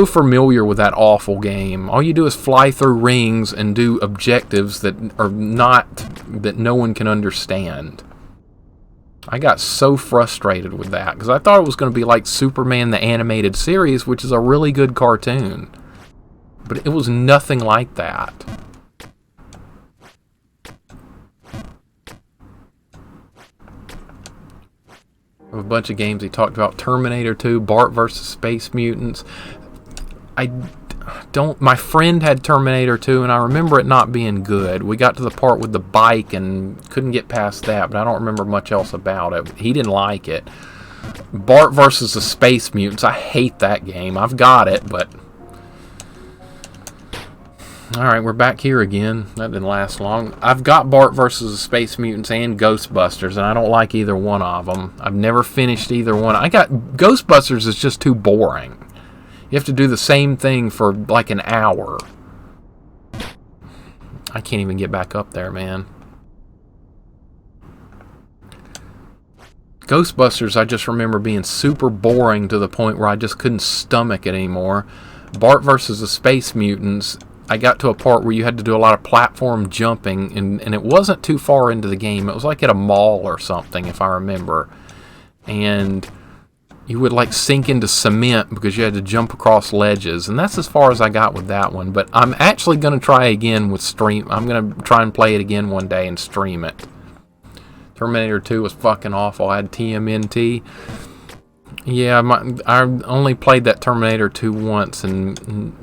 familiar with that awful game. All you do is fly through rings and do objectives that no one can understand. I got so frustrated with that because I thought it was going to be like Superman the Animated Series, which is a really good cartoon. But it was nothing like that. A bunch of games he talked about. Terminator 2, Bart vs. Space Mutants. don't... My friend had Terminator 2, and I remember it not being good. We got to the part with the bike and couldn't get past that, but I don't remember much else about it. He didn't like it. Bart versus the Space Mutants. I hate that game. I've got it, but... Alright, we're back here again. That didn't last long. I've got Bart versus the Space Mutants and Ghostbusters, and I don't like either one of them. I've never finished either one. Ghostbusters is just too boring. You have to do the same thing for like an hour. I can't even get back up there, man. Ghostbusters, I just remember being super boring to the point where I just couldn't stomach it anymore. Bart versus the Space Mutants, I got to a part where you had to do a lot of platform jumping, and it wasn't too far into the game. It was like at a mall or something, if I remember. And you would like sink into cement because you had to jump across ledges, and that's as far as I got with that one. But I'm actually going to try again with stream. I'm going to try and play it again one day and stream it. Terminator 2 was fucking awful. I had TMNT. Yeah, I only played that Terminator 2 once, and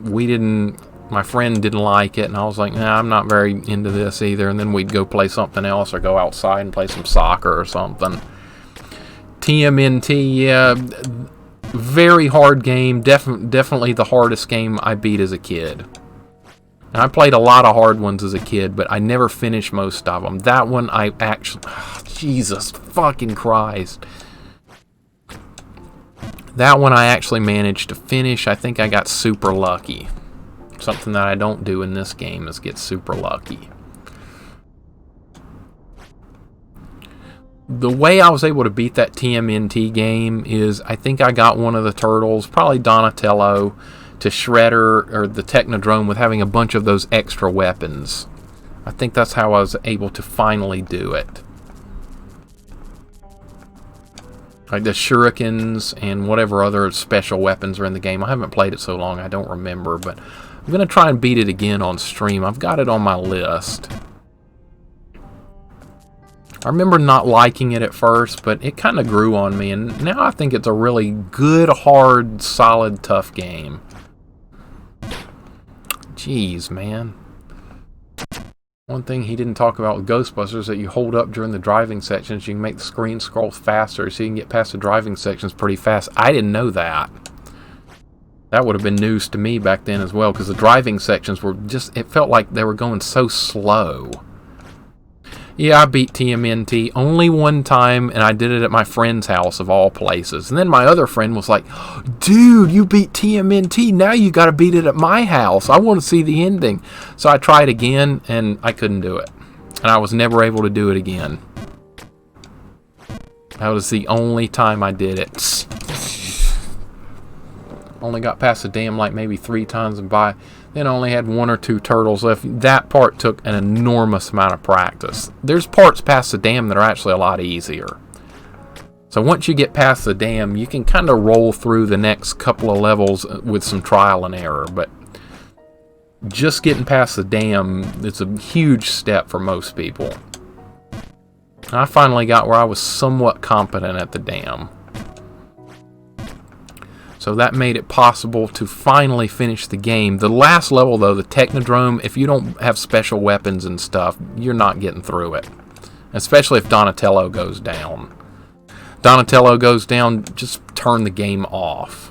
my friend didn't like it, and I was like, nah, I'm not very into this either. And then we'd go play something else or go outside and play some soccer or something. TMNT, yeah, very hard game. Definitely the hardest game I beat as a kid. And I played a lot of hard ones as a kid, but I never finished most of them. That one I actually... Oh, Jesus fucking Christ. That one I actually managed to finish. I think I got super lucky. Something that I don't do in this game is get super lucky. The way I was able to beat that TMNT game is I think I got one of the turtles, probably Donatello, to Shredder or the Technodrome with having a bunch of those extra weapons. I think that's how I was able to finally do it. Like the shurikens and whatever other special weapons are in the game. I haven't played it so long, I don't remember, but I'm going to try and beat it again on stream. I've got it on my list. I remember not liking it at first, but it kind of grew on me, and now I think it's a really good, hard, solid, tough game. Jeez, man. One thing he didn't talk about with Ghostbusters that you hold up during the driving sections, you can make the screen scroll faster so you can get past the driving sections pretty fast. I didn't know that. That would have been news to me back then as well, because the driving sections were just, it felt like they were going so slow. Yeah, I beat TMNT only one time, and I did it at my friend's house of all places. And then my other friend was like, dude, you beat TMNT, now you got to beat it at my house. I want to see the ending. So I tried again, and I couldn't do it. And I was never able to do it again. That was the only time I did it. Only got past the dam like maybe 3 times and by then I only had 1 or 2 turtles left. That part took an enormous amount of practice. There's parts past the dam that are actually a lot easier. So once you get past the dam, you can kind of roll through the next couple of levels with some trial and error. But just getting past the dam, it's a huge step for most people. I finally got where I was somewhat competent at the dam. So that made it possible to finally finish the game. The last level, though, the Technodrome, if you don't have special weapons and stuff, you're not getting through it. Especially if Donatello goes down. Donatello goes down, just turn the game off.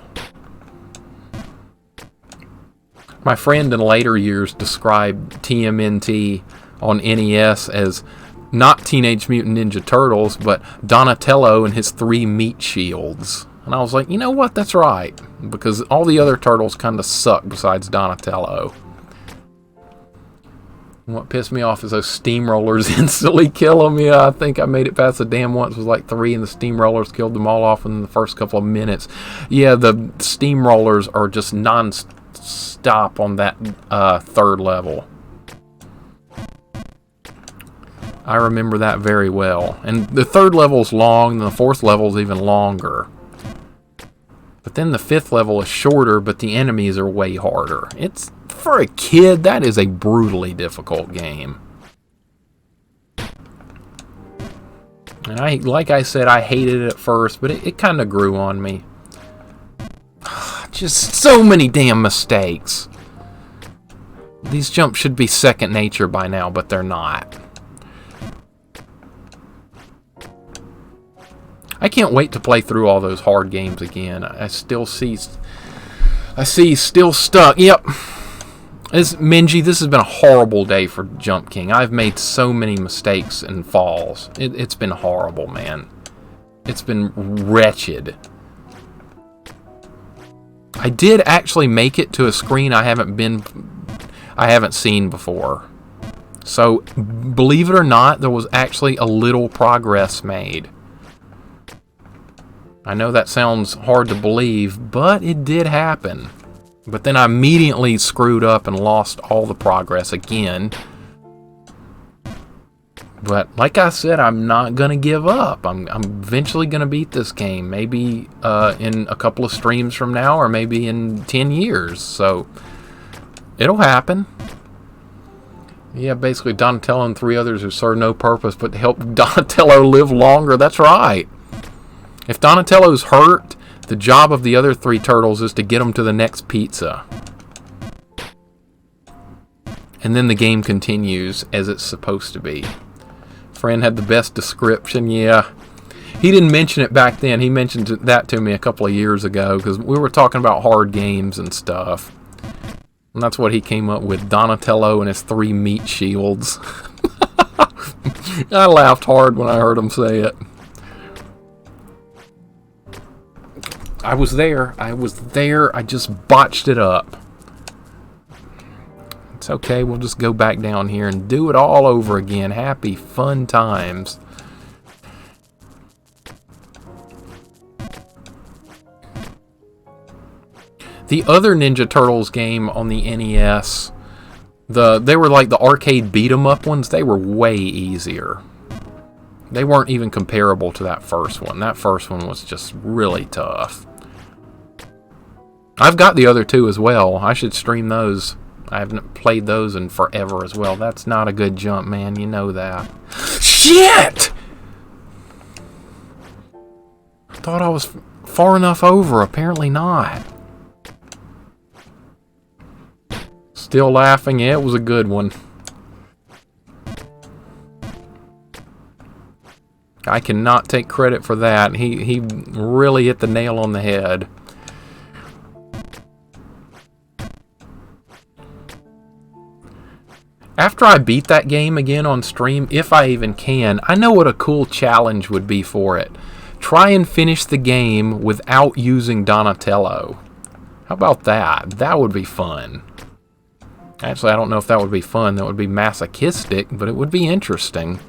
My friend in later years described TMNT on NES as not Teenage Mutant Ninja Turtles, but Donatello and his 3 meat shields. And I was like, you know what, that's right. Because all the other turtles kind of suck besides Donatello. And what pissed me off is those steamrollers instantly kill them. Yeah, I think I made it past the dam once. It was like 3 and the steamrollers killed them all off in the first couple of minutes. Yeah, the steamrollers are just non-stop on that 3rd level. I remember that very well. And the 3rd level's long, and the 4th level's even longer. But then the 5th level is shorter, but the enemies are way harder. It's, for a kid, that is a brutally difficult game. And like I said, I hated it at first, but it kind of grew on me. Just so many damn mistakes. These jumps should be second nature by now, but they're not. I can't wait to play through all those hard games again. I see still stuck. Yep. Minji, this has been a horrible day for Jump King. I've made so many mistakes and falls. It's been horrible, man. It's been wretched. I did actually make it to a screen I haven't seen before. So, believe it or not, there was actually a little progress made. I know that sounds hard to believe, but it did happen. But then I immediately screwed up and lost all the progress again. But like I said, I'm not going to give up. I'm eventually going to beat this game. Maybe in a couple of streams from now, or maybe in 10 years. So, it'll happen. Yeah, basically Donatello and 3 others who serve no purpose but to help Donatello live longer. That's right. If Donatello's hurt, the job of the other 3 turtles is to get him to the next pizza. And then the game continues as it's supposed to be. Friend had the best description, yeah. He didn't mention it back then. He mentioned that to me a couple of years ago because we were talking about hard games and stuff. And that's what he came up with, Donatello and his 3 meat shields. I laughed hard when I heard him say it. I was there. I just botched it up. It's okay. We'll just go back down here and do it all over again. Happy, fun times. The other Ninja Turtles game on the NES, they were like the arcade beat-em-up ones. They were way easier. They weren't even comparable to that first one. That first one was just really tough. I've got the other 2 as well. I should stream those. I haven't played those in forever as well. That's not a good jump, man. You know that. Shit! I thought I was far enough over. Apparently not. Still laughing. Yeah, it was a good one. I cannot take credit for that. He really hit the nail on the head. After I beat that game again on stream, if I even can, I know what a cool challenge would be for it. Try and finish the game without using Donatello. How about that? That would be fun. Actually, I don't know if that would be fun. That would be masochistic, but it would be interesting.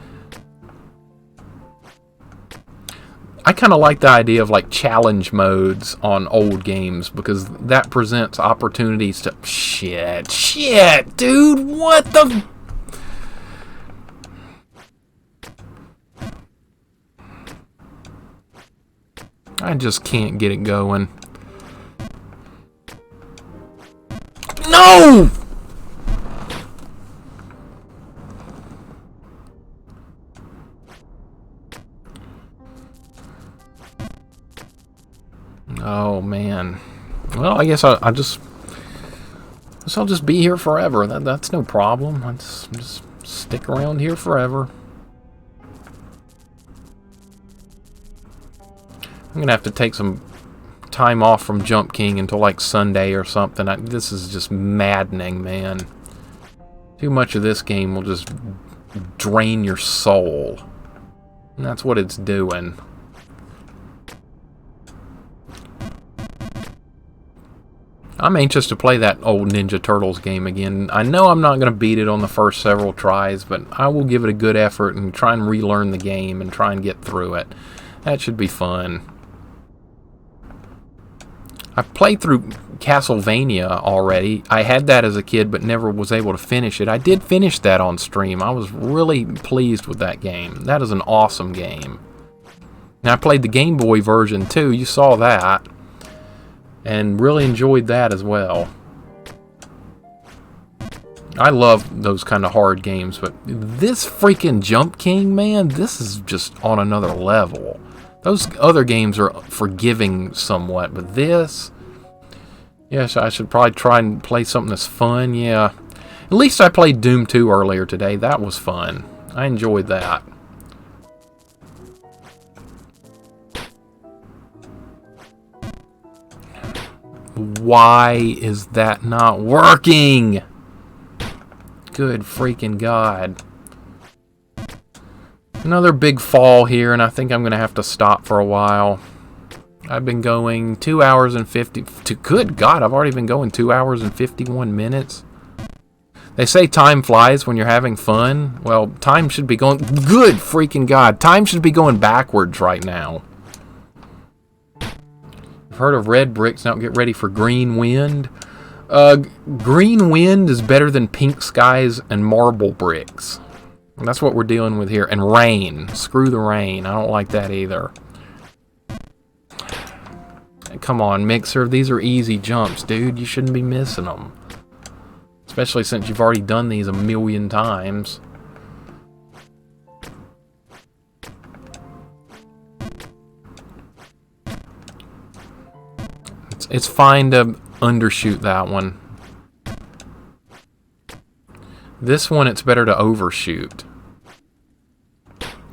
I kind of like the idea of like challenge modes on old games because that presents opportunities to... Shit, dude, what the... I just can't get it going. No! Oh man. Well, I guess I'll just be here forever. That's no problem. I'll just stick around here forever. I'm gonna have to take some time off from Jump King until like Sunday or something. This is just maddening, man. Too much of this game will just drain your soul. And that's what it's doing. I'm anxious to play that old Ninja Turtles game again. I know I'm not going to beat it on the first several tries, but I will give it a good effort and try and relearn the game and try and get through it. That should be fun. I've played through Castlevania already. I had that as a kid, but never was able to finish it. I did finish that on stream. I was really pleased with that game. That is an awesome game. Now, I played the Game Boy version too. You saw that. And really enjoyed that as well. I love those kind of hard games, but this freaking Jump King, man, this is just on another level. Those other games are forgiving somewhat, but this... Yes, I should probably try and play something that's fun, yeah. At least I played Doom 2 earlier today. That was fun. I enjoyed that. Why is that not working? Good freaking God. Another big fall here, and I think I'm going to have to stop for a while. I've been going 2 hours and 50... Good God, I've already been going 2 hours and 51 minutes. They say time flies when you're having fun. Well, time should be going... Good freaking God. Time should be going backwards right now. I've heard of red bricks. Now get ready for green wind. Green wind is better than pink skies and marble bricks. And that's what we're dealing with here. And rain. Screw the rain. I don't like that either. Come on, Mixer. These are easy jumps, dude. You shouldn't be missing them. Especially since you've already done these a million times. It's fine to undershoot that one. This one, it's better to overshoot.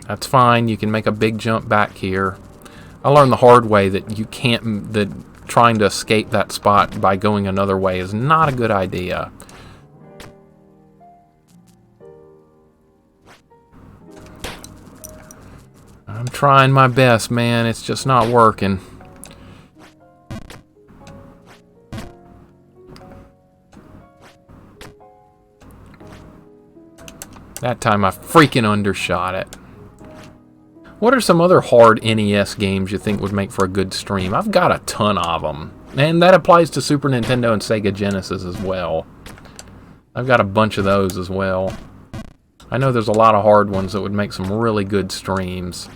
That's fine. You can make a big jump back here. I learned the hard way that you can't... that trying to escape that spot by going another way is not a good idea. I'm trying my best, man. It's just not working. That time I freaking undershot it. What are some other hard NES games you think would make for a good stream? I've got a ton of them. And that applies to Super Nintendo and Sega Genesis as well. I've got a bunch of those as well. I know there's a lot of hard ones that would make some really good streams.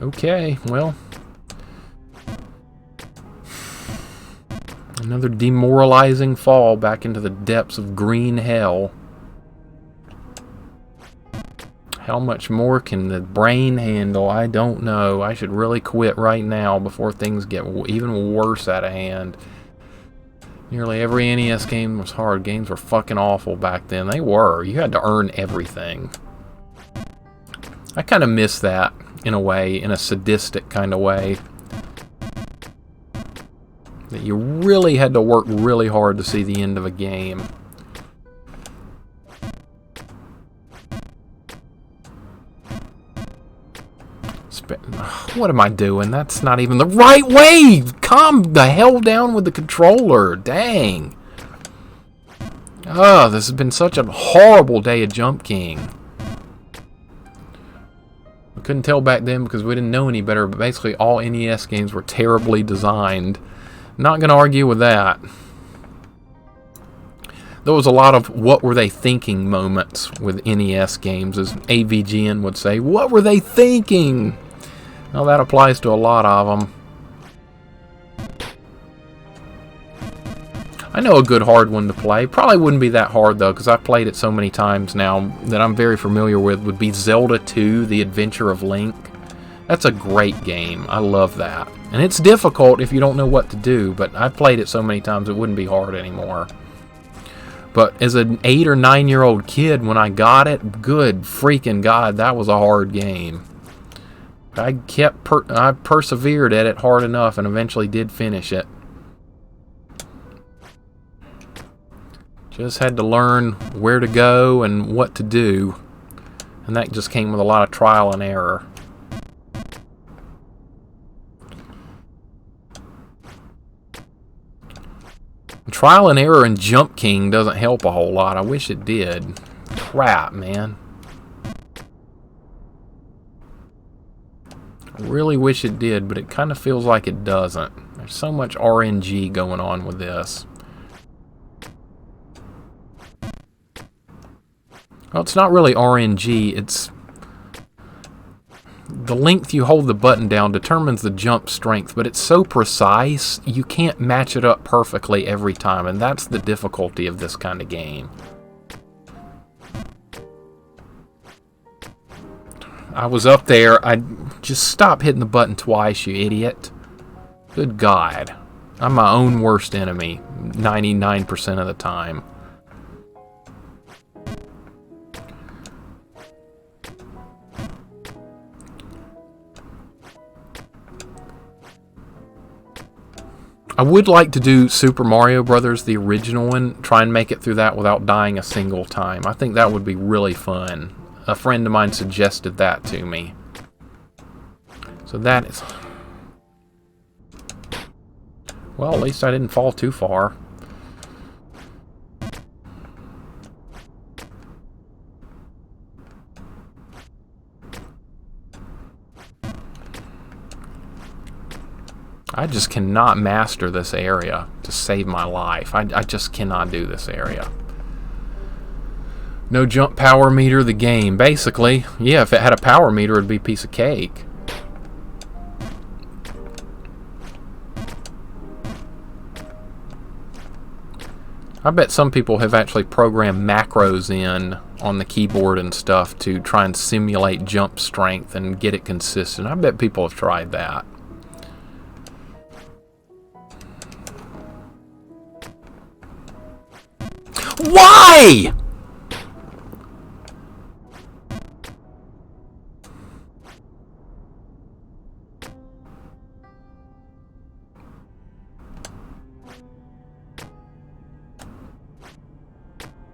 Okay, well... Another demoralizing fall back into the depths of green hell. How much more can the brain handle? I don't know. I should really quit right now before things get even worse out of hand. Nearly every NES game was hard. Games were fucking awful back then. They were. You had to earn everything. I kind of miss that in a way, in a sadistic kind of way. That you really had to work really hard to see the end of a game. What am I doing? That's not even the right way! Calm the hell down with the controller. Dang. Oh, this has been such a horrible day of Jump King. We couldn't tell back then because we didn't know any better, but basically all NES games were terribly designed. Not going to argue with that. There was a lot of what were they thinking moments with NES games, as AVGN would say. What were they thinking? Well, that applies to a lot of them. I know a good hard one to play. Probably wouldn't be that hard, though, because I've played it so many times now that I'm very familiar with, would be Zelda 2, The Adventure of Link. That's a great game. I love that. And it's difficult if you don't know what to do, but I've played it so many times it wouldn't be hard anymore. But as an 8 or 9-year-old kid, when I got it, good freaking God, that was a hard game. I persevered at it hard enough and eventually did finish it. Just had to learn where to go and what to do. And that just came with a lot of trial and error. Trial and error in Jump King doesn't help a whole lot. I wish it did. Crap, man. I really wish it did, but it kind of feels like it doesn't. There's so much RNG going on with this. Well, it's not really RNG, it's... The length you hold the button down determines the jump strength, but it's so precise, you can't match it up perfectly every time, and that's the difficulty of this kind of game. I was up there. I just stop hitting the button twice, you idiot. Good God. I'm my own worst enemy 99% of the time. I would like to do Super Mario Brothers, the original one, try and make it through that without dying a single time. I think that would be really fun. A friend of mine suggested that to me. So that is... Well, at least I didn't fall too far. I just cannot master this area to save my life. I just cannot do this area. No jump power meter, the game. Basically, yeah, if it had a power meter, it'd be a piece of cake. I bet some people have actually programmed macros in on the keyboard and stuff to try and simulate jump strength and get it consistent. I bet people have tried that. Why?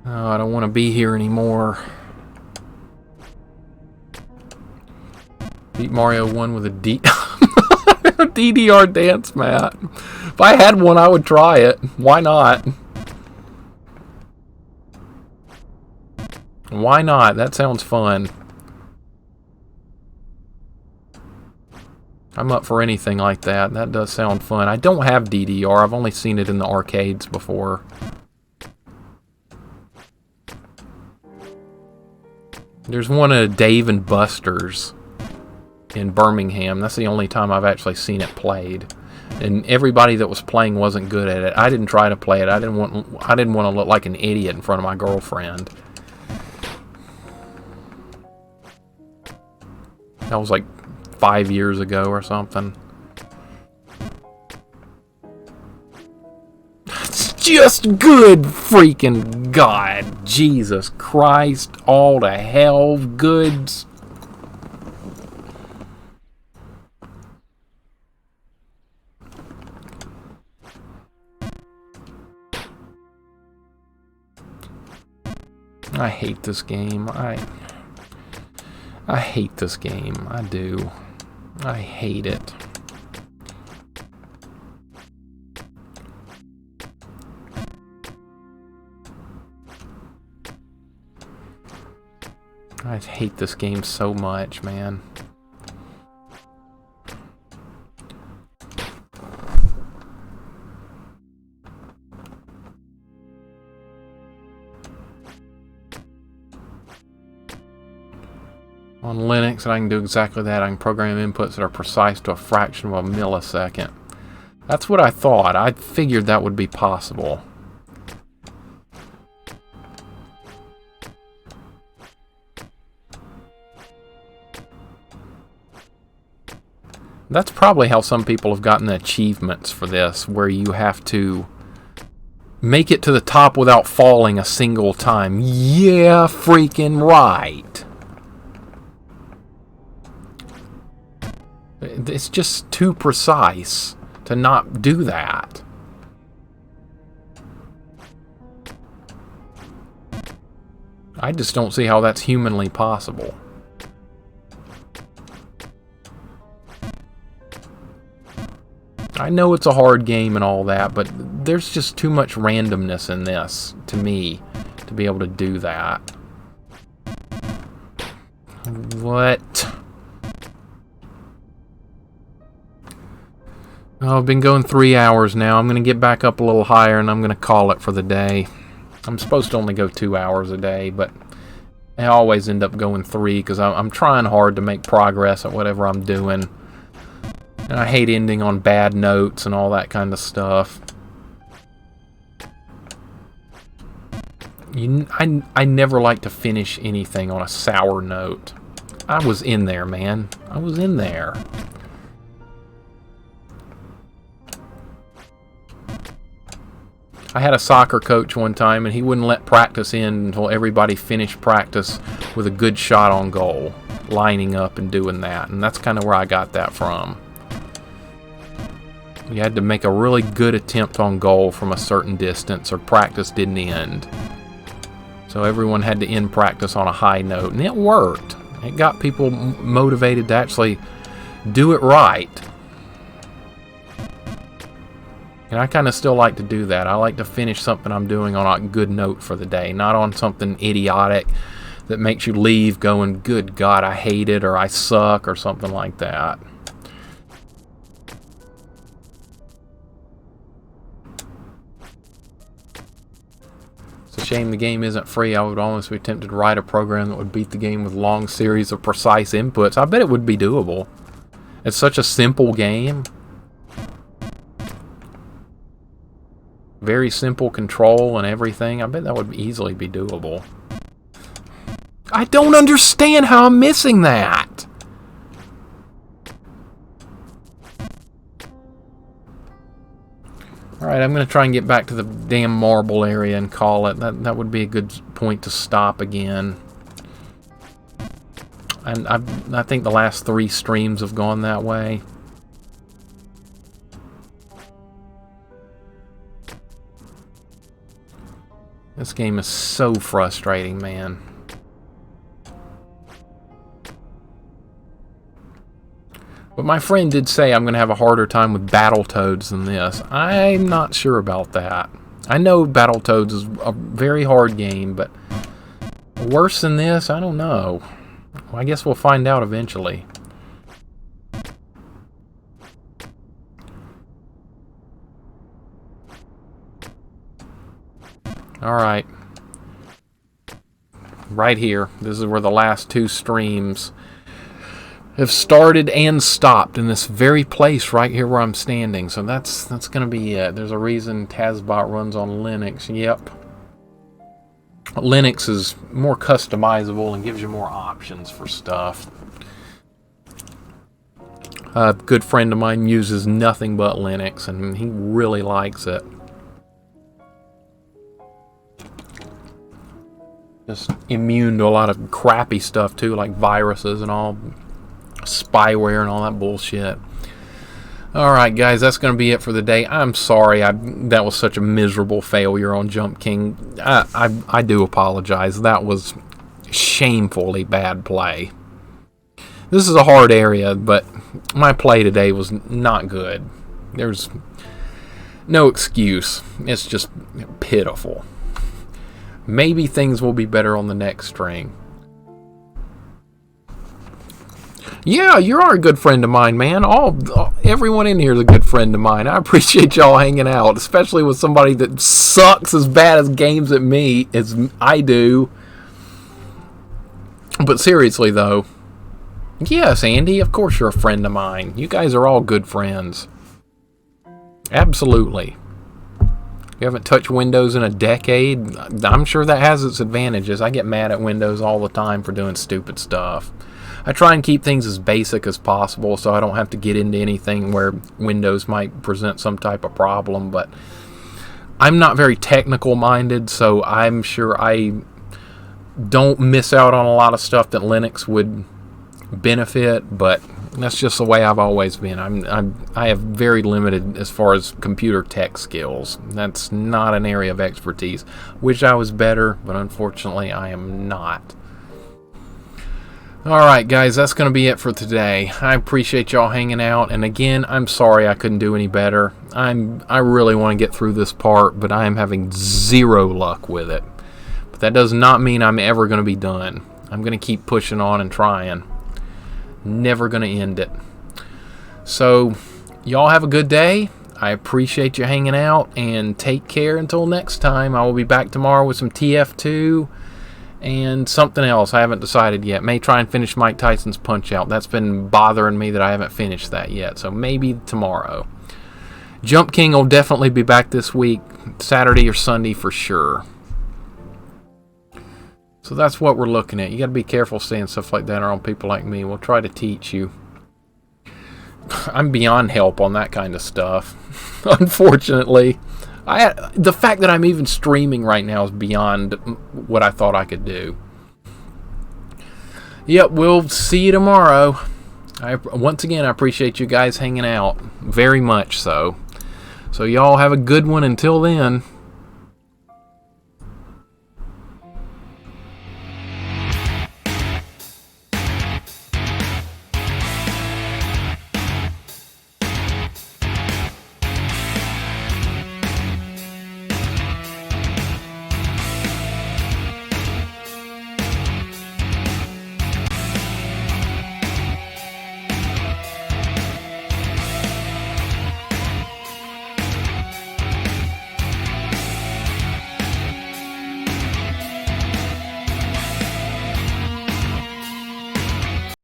Oh, I don't want to be here anymore. Beat Mario 1 with a DDR dance mat. If I had one, I would try it. Why not? Why not? That sounds fun. I'm up for anything like that. That does sound fun. I don't have DDR. I've only seen it in the arcades before. There's one at Dave and Buster's in Birmingham. That's the only time I've actually seen it played. And everybody that was playing wasn't good at it. I didn't try to play it. I didn't want to look like an idiot in front of my girlfriend. That was like 5 years ago or something. It's just good freaking God. Jesus Christ. All the hell goods. I hate this game. I hate this game. I do. I hate it. I hate this game so much, man. On Linux, I can do exactly that. I can program inputs that are precise to a fraction of a millisecond. That's what I thought. I figured that would be possible. That's probably how some people have gotten the achievements for this, where you have to make it to the top without falling a single time. Yeah, freaking right. It's just too precise to not do that. I just don't see how that's humanly possible. I know it's a hard game and all that, but there's just too much randomness in this, to me, to be able to do that. What? Oh, I've been going 3 hours now. I'm going to get back up a little higher and I'm going to call it for the day. I'm supposed to only go 2 hours a day, but I always end up going 3 because I'm trying hard to make progress at whatever I'm doing. And I hate ending on bad notes and all that kind of stuff. I never like to finish anything on a sour note. I was in there, man. I was in there. I had a soccer coach one time, and he wouldn't let practice in until everybody finished practice with a good shot on goal, lining up and doing that. And that's kind of where I got that from. You had to make a really good attempt on goal from a certain distance, or practice didn't end. So everyone had to end practice on a high note, and it worked. It got people motivated to actually do it right. And I kind of still like to do that. I like to finish something I'm doing on a good note for the day, not on something idiotic that makes you leave going, good God, I hate it, or I suck, or something like that. It's a shame the game isn't free. I would almost be tempted to write a program that would beat the game with long series of precise inputs. I bet it would be doable. It's such a simple game. Very simple control and everything. I bet that would easily be doable. I don't understand how I'm missing that. Alright, I'm going to try and get back to the damn marble area and call it. That would be a good point to stop again. And I think the last 3 streams have gone that way. This game is so frustrating, man. But my friend did say I'm going to have a harder time with Battletoads than this. I'm not sure about that. I know Battletoads is a very hard game, but worse than this, I don't know. Well, I guess we'll find out eventually. Alright. Right here. This is where the last 2 streams have started and stopped, in this very place right here where I'm standing. So that's going to be it. There's a reason Tazbot runs on Linux. Yep. Linux is more customizable and gives you more options for stuff. A good friend of mine uses nothing but Linux, and he really likes it. Just immune to a lot of crappy stuff too, like viruses and all, spyware and all that bullshit. Alright guys, that's going to be it for the day. I'm sorry that was such a miserable failure on Jump King. I do apologize. That was shamefully bad play. This is a hard area, but my play today was not good. There's no excuse. It's just pitiful. Maybe things will be better on the next string. Yeah, you are a good friend of mine, man. Everyone in here is a good friend of mine. I appreciate y'all hanging out, especially with somebody that sucks as bad as games at me as I do. But seriously, though, yes, Andy, of course you're a friend of mine. You guys are all good friends. Absolutely. You haven't touched Windows in a decade. I'm sure that has its advantages. I get mad at Windows all the time for doing stupid stuff. I try and keep things as basic as possible so I don't have to get into anything where Windows might present some type of problem, but I'm not very technical minded, so I'm sure I don't miss out on a lot of stuff that Linux would benefit, but that's just the way I've always been. I have very limited as far as computer tech skills. That's not an area of expertise. Wish I was better, but unfortunately I am not. Alright guys, that's going to be it for today. I appreciate y'all hanging out, and again, I'm sorry I couldn't do any better. I really want to get through this part, but I am having zero luck with it. But that does not mean I'm ever going to be done. I'm going to keep pushing on and trying. Never going to end it. So, y'all have a good day. I appreciate you hanging out, and take care until next time. I will be back tomorrow with some TF2 and something else. I haven't decided yet. May try and finish Mike Tyson's Punch-Out. That's been bothering me that I haven't finished that yet. So maybe tomorrow. Jump King will definitely be back this week. Saturday or Sunday for sure. So So that's what we're looking at. You got to be careful saying stuff like that around people like me. We'll try to teach you. I'm beyond help on that kind of stuff. Unfortunately, the fact that I'm even streaming right now is beyond what I thought I could do. Yep, we'll see you tomorrow. Once again, I appreciate you guys hanging out. Very much so. So y'all have a good one until then.